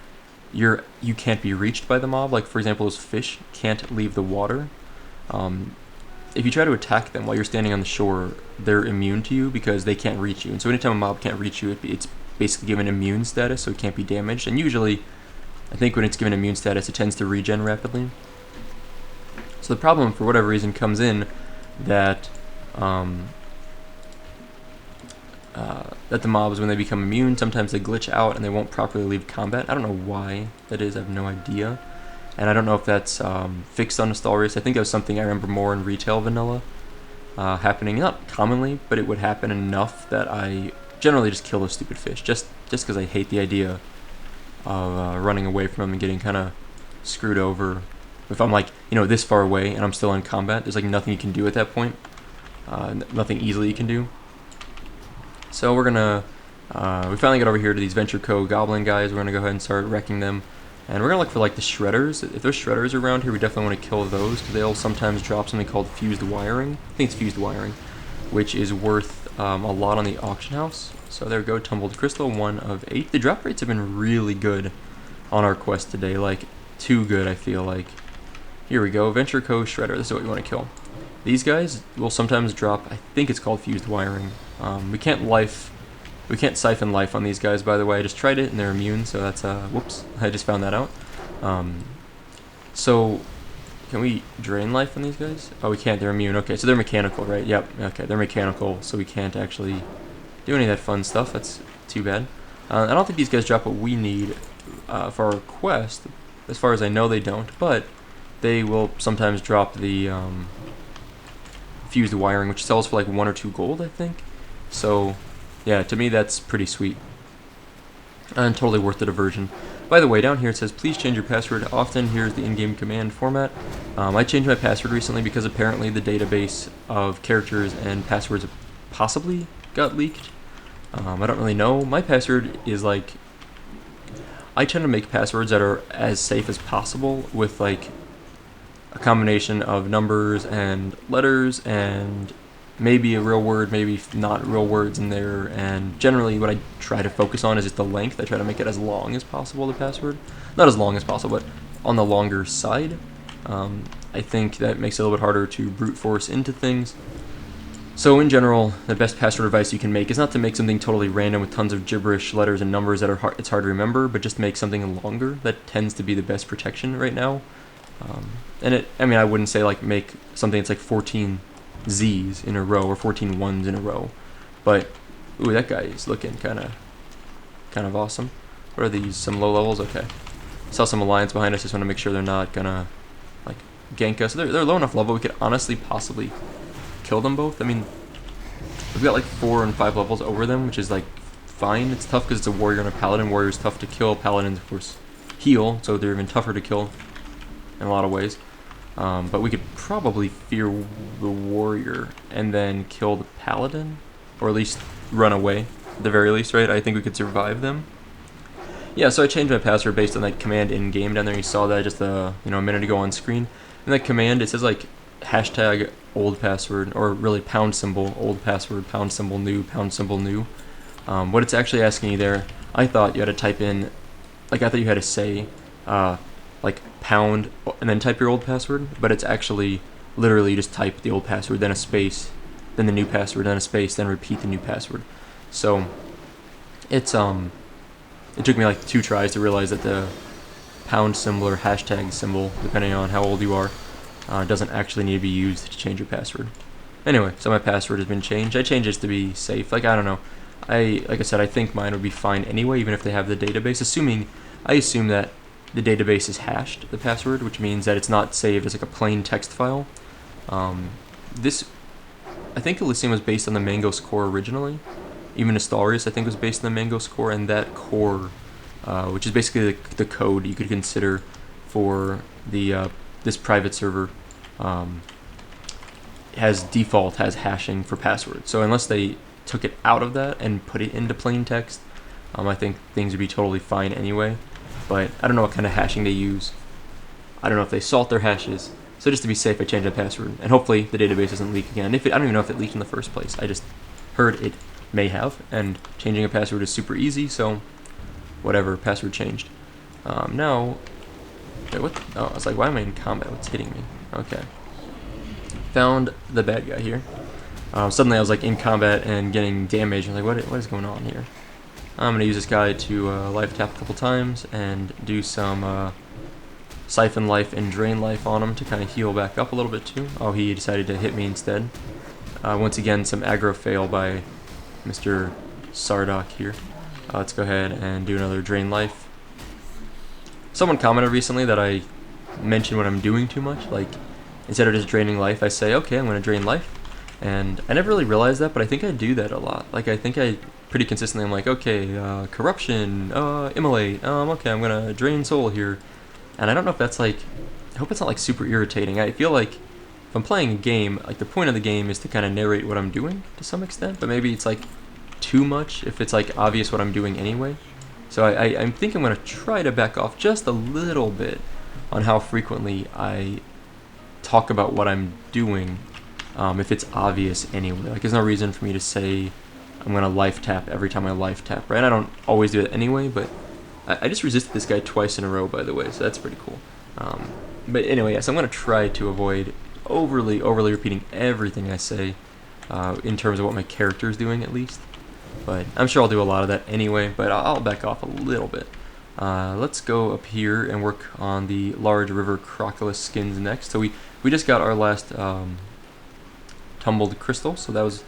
you can't be reached by the mob, like for example those fish can't leave the water, if you try to attack them while you're standing on the shore, they're immune to you because they can't reach you. And so anytime a mob can't reach you, it's basically given immune status, so it can't be damaged. And usually, I think when it's given immune status, it tends to regen rapidly. So the problem, for whatever reason, comes in that that the mobs, when they become immune, sometimes they glitch out and they won't properly leave combat. I don't know why that is. I have no idea. And I don't know if that's fixed on Nostalrius. I think it was something I remember more in retail vanilla happening, not commonly, but it would happen enough that I generally just kill those stupid fish, just because I hate the idea of running away from them and getting kind of screwed over. If I'm like, this far away and I'm still in combat, there's like nothing you can do at that point. Nothing easily you can do. So we're gonna, we finally got over here to these Venture Co. Goblin guys. We're gonna go ahead and start wrecking them. And we're gonna look for like the shredders. If there's shredders around here, we definitely want to kill those because they'll sometimes drop something called fused wiring. I think it's fused wiring, which is worth a lot on the auction house. So there we go, tumbled crystal, 1 of 8. The drop rates have been really good on our quest today, like too good I feel like. Here we go, Venture Co. Shredder, this is what we want to kill. These guys will sometimes drop, I think it's called fused wiring. We can't siphon life on these guys, by the way. I just tried it and they're immune, so that's, whoops, I just found that out. So, can we drain life on these guys? Oh, we can't, they're immune. Okay, so they're mechanical, right? Yep, okay, they're mechanical, so we can't actually do any of that fun stuff. That's too bad. I don't think these guys drop what we need for our quest. As far as I know, they don't, but they will sometimes drop the fused wiring, which sells for like 1 or 2 gold, I think. So, yeah, to me that's pretty sweet and totally worth the diversion. By the way, down here it says, please change your password often. Here's the in-game command format. I changed my password recently because apparently the database of characters and passwords possibly got leaked. I don't really know. My password is like, I tend to make passwords that are as safe as possible with like a combination of numbers and letters and maybe a real word, maybe not real words in there, and generally what I try to focus on is just the length. I try to make it as long as possible, the password. Not as long as possible, but on the longer side. I think that makes it a little bit harder to brute force into things. So in general, the best password advice you can make is not to make something totally random with tons of gibberish letters and numbers that are it's hard to remember, but just make something longer. That tends to be the best protection right now. I wouldn't say like make something that's like 14 Z's in a row or 14 ones in a row, but ooh, that guy is looking kind of awesome. What are these? Some low levels? Okay. Saw some alliance behind us. Just want to make sure they're not gonna like gank us. They're low enough level we could honestly possibly kill them both. I mean, we've got like 4 and 5 levels over them, which is like fine. It's tough because it's a warrior and a paladin. Warrior's tough to kill. Paladins, of course, heal, so they're even tougher to kill in a lot of ways. But we could probably fear the warrior and then kill the paladin, or at least run away, at the very least, right? I think we could survive them. Yeah, so I changed my password based on that command in-game down there. You saw that just a minute ago on screen. And that command, it says like hashtag old password, or really pound symbol old password, pound symbol new, pound symbol new. What it's actually asking you there, I thought you had to type in, like I thought you had to say, like pound and then type your old password, but it's actually literally you just type the old password, then a space, then the new password, then a space, then repeat the new password. So it's it took me like 2 tries to realize that the pound symbol or hashtag symbol, depending on how old you are, doesn't actually need to be used to change your password. Anyway, so my password has been changed. I changed it to be safe. Like, I don't know. Like I said, I think mine would be fine anyway, even if they have the database. I assume that the database is hashed, the password, which means that it's not saved as like a plain text file. I think Elysium was based on the Mangos core originally. Even Astarius, I think, was based on the Mangos core, and that core, which is basically the code you could consider for the this private server, has hashing for passwords. So unless they took it out of that and put it into plain text, I think things would be totally fine anyway. But I don't know what kind of hashing they use. I don't know if they salt their hashes. So just to be safe, I changed the password, and hopefully the database doesn't leak again. I don't even know if it leaked in the first place. I just heard it may have, and changing a password is super easy, so whatever, password changed. Now, wait, what? Oh, I was like, why am I in combat? What's hitting me? Okay. Found the bad guy here. Suddenly I was like in combat and getting damage. I'm like, what is going on here? I'm gonna use this guy to life tap a couple times and do some siphon life and drain life on him to kind of heal back up a little bit too. Oh, he decided to hit me instead. Once again, some aggro fail by Mr. Sardock here. Let's go ahead and do another drain life. Someone commented recently that I mention what I'm doing too much. Like, instead of just draining life, I say, okay, I'm going to drain life. And I never really realized that, but I think I do that a lot. Like, I think I pretty consistently, I'm like, okay, corruption, immolate, okay, I'm going to drain soul here. And I don't know if that's like, I hope it's not like super irritating. I feel like if I'm playing a game, like the point of the game is to kind of narrate what I'm doing to some extent, but maybe it's like too much if it's like obvious what I'm doing anyway. So I think I'm going to try to back off just a little bit on how frequently I talk about what I'm doing, if it's obvious anyway. Like, there's no reason for me to say I'm going to life tap every time I life tap, right? I don't always do it anyway, but I just resisted this guy twice in a row, by the way, so that's pretty cool. But anyway, yes, I'm going to try to avoid overly repeating everything I say, in terms of what my character is doing, at least. But I'm sure I'll do a lot of that anyway, but I'll back off a little bit. Let's go up here and work on the large river crocodile skins next. So we just got our last tumbled crystal, so that was,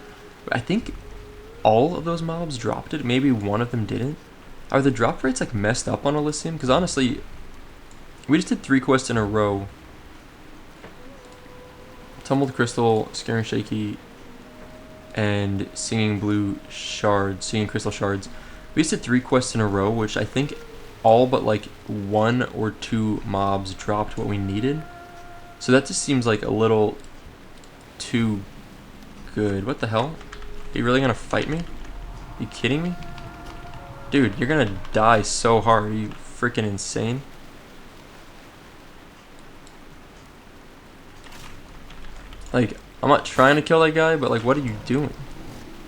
I think all of those mobs dropped it. Maybe one of them didn't. Are the drop rates like messed up on Elysium? Because honestly, we just did 3 quests in a row. Tumbled crystal, scaring shaky, and singing blue shards, singing crystal shards. We just did 3 quests in a row, which I think all but like 1 or 2 mobs dropped what we needed. So that just seems like a little too good. What the hell? Are you really gonna fight me? Are you kidding me? Dude, you're gonna die so hard. Are you freaking insane? Like, I'm not trying to kill that guy, but like, what are you doing?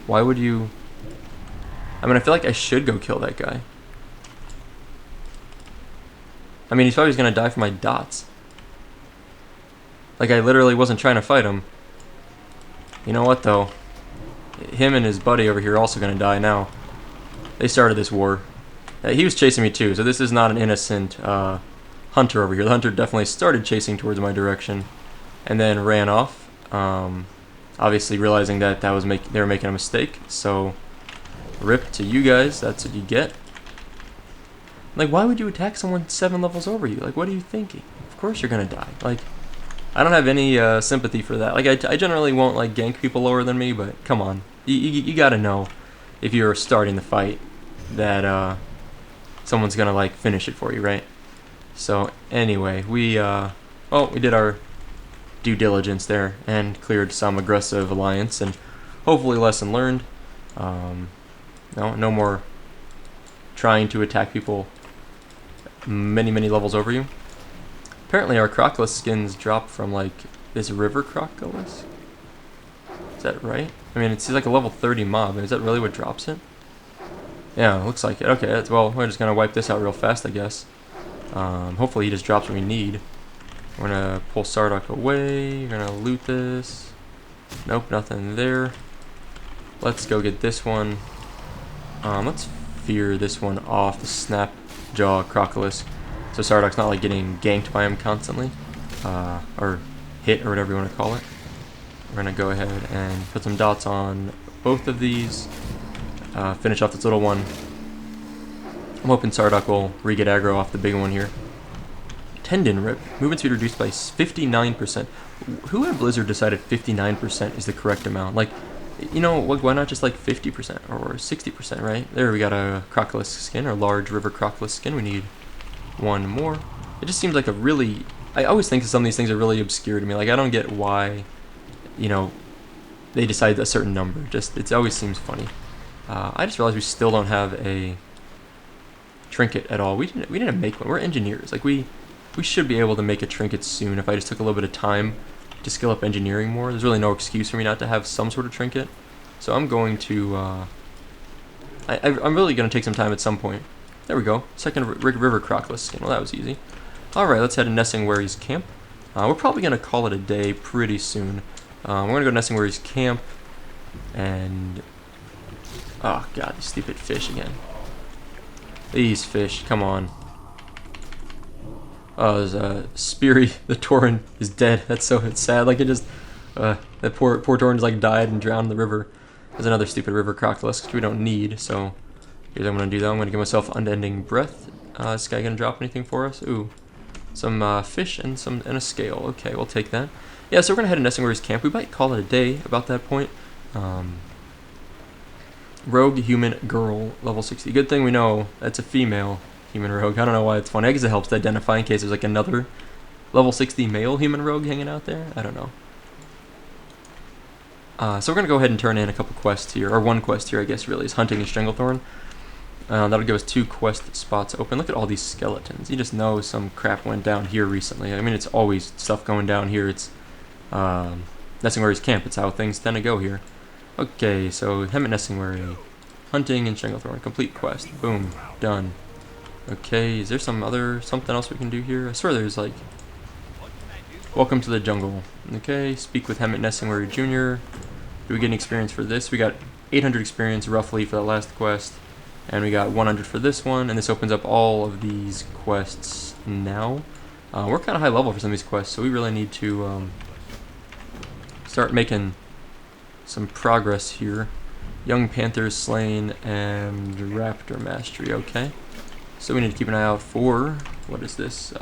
Why would you... I mean, I feel like I should go kill that guy. I mean, he's probably gonna die for my dots. Like, I literally wasn't trying to fight him. You know what, though? Him and his buddy over here are also gonna die now. They started this war. He was chasing me too, so this is not an innocent hunter over here. The hunter definitely started chasing towards my direction and then ran off. Obviously realizing that they were making a mistake, so rip to you guys. That's what you get. Like, why would you attack someone 7 levels over you? Like, what are you thinking? Of course you're gonna die. Like, I don't have any sympathy for that. Like, I generally won't like gank people lower than me, but come on, you gotta know if you're starting the fight that someone's gonna like finish it for you, right? So anyway, we did our due diligence there and cleared some aggressive alliance, and hopefully lesson learned. No more trying to attack people many levels over you. Apparently our Crocodile skins drop from like this river Crocodile. Is that right? I mean, it's like a level 30 mob. Is that really what drops it? Yeah, looks like it. Okay, well, we're just gonna wipe this out real fast, I guess. Hopefully he just drops what we need. We're gonna pull Sardock away. We're gonna loot this. Nope, nothing there. Let's go get this one. Let's fear this one off, the Snapjaw Crocodilisk, so Sardock's not like getting ganked by him constantly, or hit, or whatever you want to call it. We're gonna go ahead and put some dots on both of these. Finish off this little one. I'm hoping Sardock will re-get aggro off the big one here. Tendon rip. Movement speed reduced by 59%. Who at Blizzard decided 59% is the correct amount? Like, you know, why not just like 50% or 60%, right? There, we got a Crocodilisk skin, or large river Crocodilisk skin. We need one more. It just seems like a really... I always think that some of these things are really obscure to me. Like, I don't get why, you know, they decide a certain number. Just, it always seems funny. I just realized we still don't have a trinket at all. We didn't make one. We're engineers. Like, we should be able to make a trinket soon if I just took a little bit of time to skill up engineering more. There's really no excuse for me not to have some sort of trinket. So I'm going to... I'm really going to take some time at some point. There we go. Second river Crocodilisk skin. Well, that was easy. Alright, let's head to Nessingwary's camp. We're probably going to call it a day pretty soon. We're going to go to Nessingwary's camp and... Oh god, these stupid fish again. These fish, come on. Oh, there's Speary, the Tauren, is dead. It's sad. Like, it just... that poor Tauren just like died and drowned in the river. There's another stupid river Crocodilisk, which we don't need, so... Here's what I'm going to do though. I'm going to give myself Unending Breath. Is this guy going to drop anything for us? Ooh. Some fish and a scale. Okay, we'll take that. Yeah, so we're going to head to Nessingwary's camp. We might call it a day about that point. Rogue Human Girl, level 60. Good thing we know that's a female human rogue. I don't know why it's funny. I guess it helps to identify in case there's like another level 60 male human rogue hanging out there. I don't know. So we're going to go ahead and turn in a couple quests here. Or one quest here, I guess, really, is Hunting and Stranglethorn. That'll give us 2 quest spots open. Look at all these skeletons. You just know some crap went down here recently. I mean, it's always stuff going down here. It's Nessingwary's camp. It's how things tend to go here. Okay, so Hemet Nessingwary, Hunting and Stranglethorn, complete quest. Boom, done. Okay, is there something else we can do here? I swear there's like... Welcome to the jungle. Okay, speak with Hemet Nessingwary Jr. Do we get any experience for this? We got 800 experience roughly for the last quest. And we got 100 for this one, and this opens up all of these quests now. We're kind of high level for some of these quests, so we really need to start making some progress here. Young Panthers slain and Raptor Mastery, okay. So we need to keep an eye out for, what is this?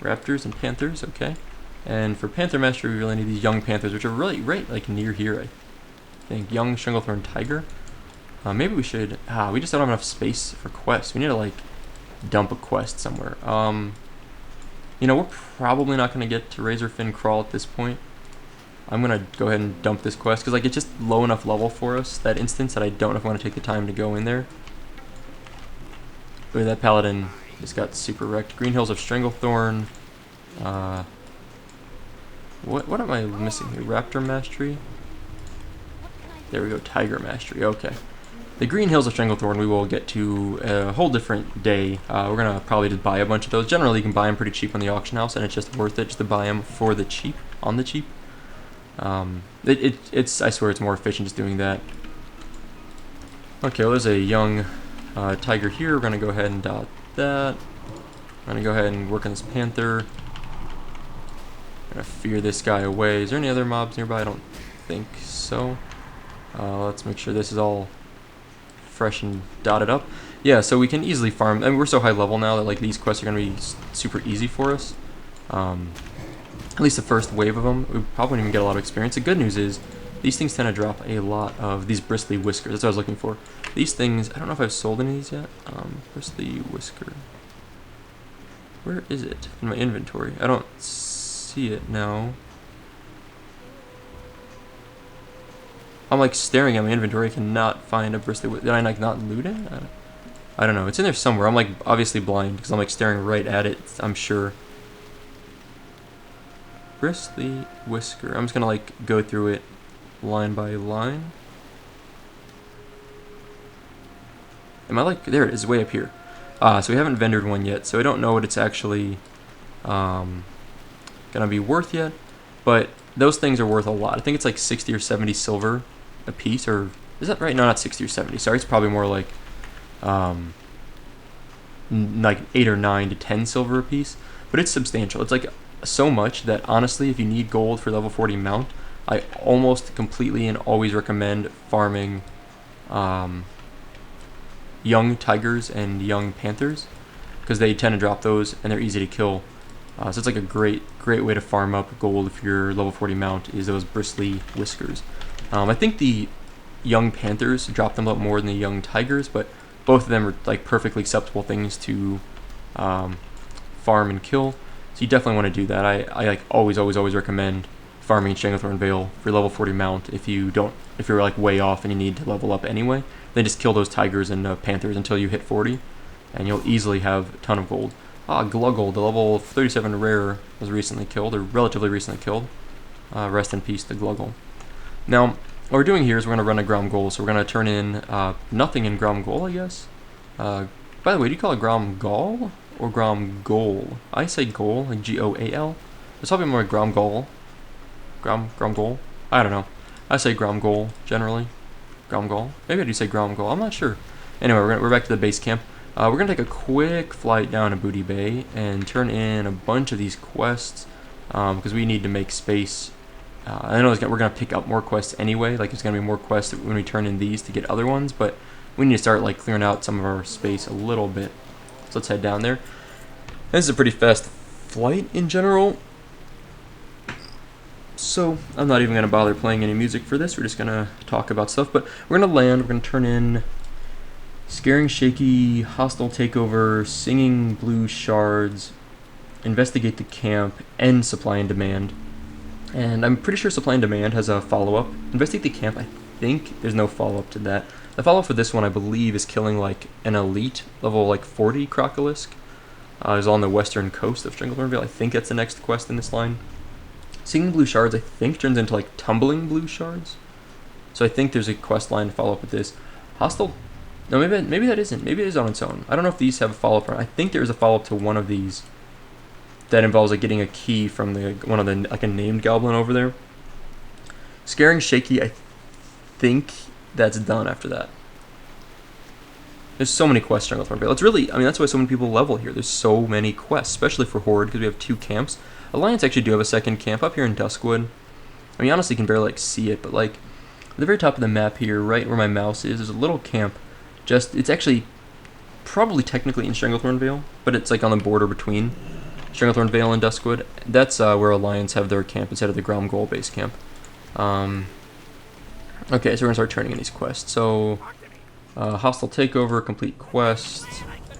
Raptors and Panthers, okay. And for Panther Mastery, we really need these Young Panthers, which are really right like near here, I think. Young Stranglethorn Tiger. Maybe we should... we just don't have enough space for quests. We need to, like, dump a quest somewhere. You know, we're probably not going to get to Razorfin Crawl at this point. I'm going to go ahead and dump this quest, because like it's just low enough level for us, that instance, that I don't know if I want to take the time to go in there. But that paladin just got super wrecked. Green Hills of Stranglethorn. What am I missing here? Raptor Mastery? There we go, Tiger Mastery, okay. The Green Hills of Stranglethorn we will get to a whole different day. We're going to probably just buy a bunch of those. Generally, you can buy them pretty cheap on the auction house, and it's just worth it just to buy them for the cheap, on the cheap. It's I swear it's more efficient just doing that. Okay, well, there's a young tiger here. We're going to go ahead and dot that. I'm going to go ahead and work on this panther. I'm going to fear this guy away. Is there any other mobs nearby? I don't think so. Let's make sure this is all fresh and dotted up. Yeah, so we can easily farm. I mean, we're so high level now that like these quests are going to be super easy for us. At least the first wave of them. We probably won't even get a lot of experience. The good news is these things tend to drop a lot of these bristly whiskers. That's what I was looking for. These things, I don't know if I've sold any of these yet. Bristly whisker. Where is it in my inventory? I don't see it now. I'm like staring at my inventory. I cannot find a bristly whisker. Did I like not loot it? I don't know. It's in there somewhere. I'm like obviously blind because I'm like staring right at it, I'm sure. Bristly whisker. I'm just gonna like go through it line by line. Am I like, there it is, way up here. So we haven't vendored one yet, so I don't know what it's actually gonna be worth yet, but those things are worth a lot. I think it's like 60 or 70 silver a piece, or is that right? No, not 60 or 70. Sorry, it's probably more like 8 or 9 to 10 silver a piece, but it's substantial. It's like so much that honestly, if you need gold for level 40 mount, I almost completely and always recommend farming young tigers and young panthers, because they tend to drop those and they're easy to kill. So it's like a great way to farm up gold if you're level 40 mount, is those bristly whiskers. I think the young panthers drop them a lot more than the young tigers, but both of them are like perfectly acceptable things to farm and kill. So you definitely want to do that. I like always recommend farming Stranglethorn Vale for level 40 mount if you're like way off and you need to level up anyway. Then just kill those tigers and panthers until you hit 40, and you'll easily have a ton of gold. Gluggle, the level 37 rare, was recently killed, or relatively recently killed. Rest in peace to Gluggle. Now, what we're doing here is we're going to run a Grom Goal, so we're going to turn in nothing in Grom Goal, I guess. By the way, do you call it Grom Gall or Grom Goal? I say Goal, like G-O-A-L. There's probably more Grom Goal. Grom Goal? I don't know. I say Grom Goal, generally. Grom Goal? Maybe I do say Grom Goal, I'm not sure. Anyway, we're back to the base camp. We're going to take a quick flight down to Booty Bay and turn in a bunch of these quests, because we need to make space. I know we're going to pick up more quests anyway, like there's going to be more quests when we turn in these to get other ones, but we need to start like clearing out some of our space a little bit. So let's head down there. This is a pretty fast flight in general, so I'm not even going to bother playing any music for this. We're just going to talk about stuff, but we're going to land, we're going to turn in Scaring Shaky, Hostile Takeover, Singing Blue Shards, Investigate the Camp, and Supply and Demand. And I'm pretty sure Supply and Demand has a follow-up. Investigate the Camp, I think there's no follow-up to that. The follow-up for this one, I believe, is killing like an elite level like 40 Crocolisk. Is on the western coast of Stranglethorn Vale. I think that's the next quest in this line. Singing Blue Shards, I think, turns into like Tumbling Blue Shards. So I think there's a quest line to follow up with this. Hostile... No, maybe that isn't. Maybe it is on its own. I don't know if these have a follow-up. I think there is a follow-up to one of these that involves like getting a key from one of the like a named goblin over there. Scaring Shaky, I think that's done after that. There's so many quests in Stranglethorn Vale. It's really, I mean, that's why so many people level here. There's so many quests, especially for Horde, because we have 2 camps. Alliance actually do have a second camp up here in Duskwood. I mean, honestly, you can barely like see it, but like at the very top of the map here, right where my mouse is, there's a little camp. It's actually probably technically in Stranglethorn Vale, but it's like on the border between Stranglethorn Vale and Duskwood. That's where Alliance have their camp instead of the Grom Goal base camp. Okay, so we're going to start turning in these quests. So, Hostile Takeover, complete quest.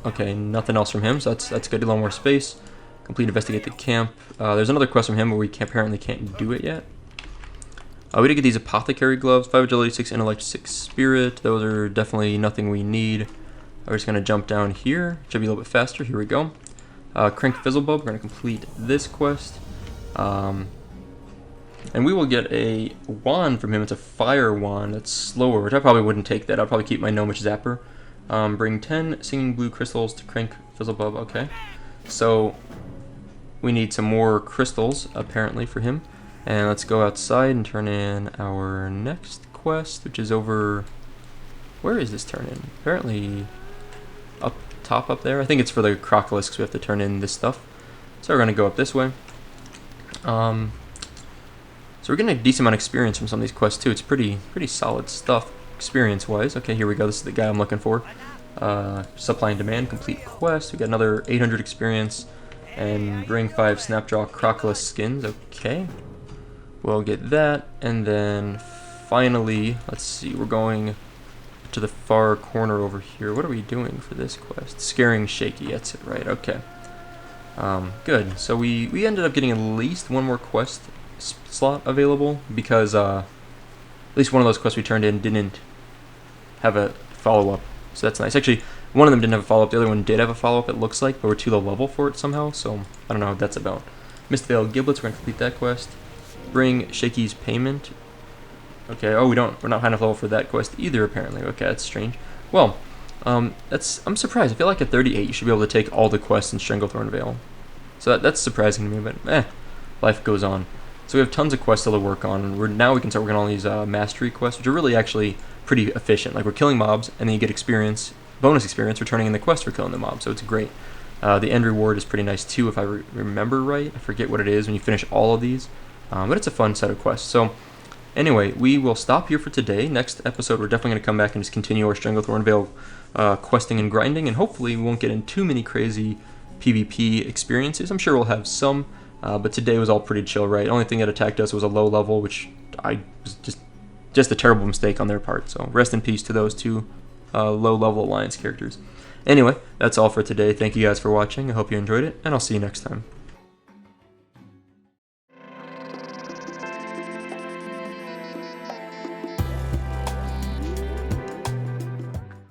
Okay, nothing else from him, so that's good. A little more space. Complete investigate the camp. There's another quest from him, but we apparently can't do it yet. We did get these apothecary gloves, 5 agility, 6 intellect, 6 spirit. Those are definitely nothing we need. We're just gonna jump down here. Should be a little bit faster. Here we go. Crank Fizzlebub. We're gonna complete this quest. And we will get a wand from him. It's a fire wand. That's slower, which I probably wouldn't take that. I'd probably keep my gnomish zapper. Bring 10 singing blue crystals to Crank Fizzlebub. Okay. So we need some more crystals, apparently, for him. And let's go outside and turn in our next quest, which is over... Where is this turn in? Apparently up top up there. I think it's for the Crocolisk, because we have to turn in this stuff. So we're going to go up this way. So we're getting a decent amount of experience from some of these quests too. It's pretty solid stuff experience-wise. Okay, here we go. This is the guy I'm looking for. Supply and demand, complete quest. We got another 800 experience and bring 5 Snapjaw Crocolisk skins. Okay, we'll get that, and then finally, let's see. We're going to the far corner over here. What are we doing for this quest? Scaring Shaky. That's it, right? Okay. Good. So we ended up getting at least one more quest slot available because at least one of those quests we turned in didn't have a follow-up, so that's nice. Actually, one of them didn't have a follow-up, the other one did have a follow-up, it looks like, but we're too low level for it somehow, so I don't know what that's about. Mistvale Giblets, we're going to complete that quest. Bring Shaky's payment. Okay, oh, we're not high enough level for that quest either, apparently. Okay, that's strange. Well, I'm surprised. I feel like at 38 you should be able to take all the quests in Stranglethorn Vale. So that's surprising to me, but life goes on. So we have tons of quests still to work on, and now we can start working on all these mastery quests, which are really actually pretty efficient. Like, we're killing mobs, and then you get experience, bonus experience for turning in the quest for killing the mob, so it's great. The end reward is pretty nice too, if I remember right. I forget what it is when you finish all of these, but it's a fun set of quests. So anyway, we will stop here for today. Next episode, we're definitely going to come back and just continue our Stranglethorn Vale questing and grinding, and hopefully we won't get in too many crazy PvP experiences. I'm sure we'll have some. But today was all pretty chill, right? The only thing that attacked us was a low level, which was just a terrible mistake on their part. So rest in peace to those two low level alliance characters. Anyway, that's all for today. Thank you guys for watching. I hope you enjoyed it, and I'll see you next time.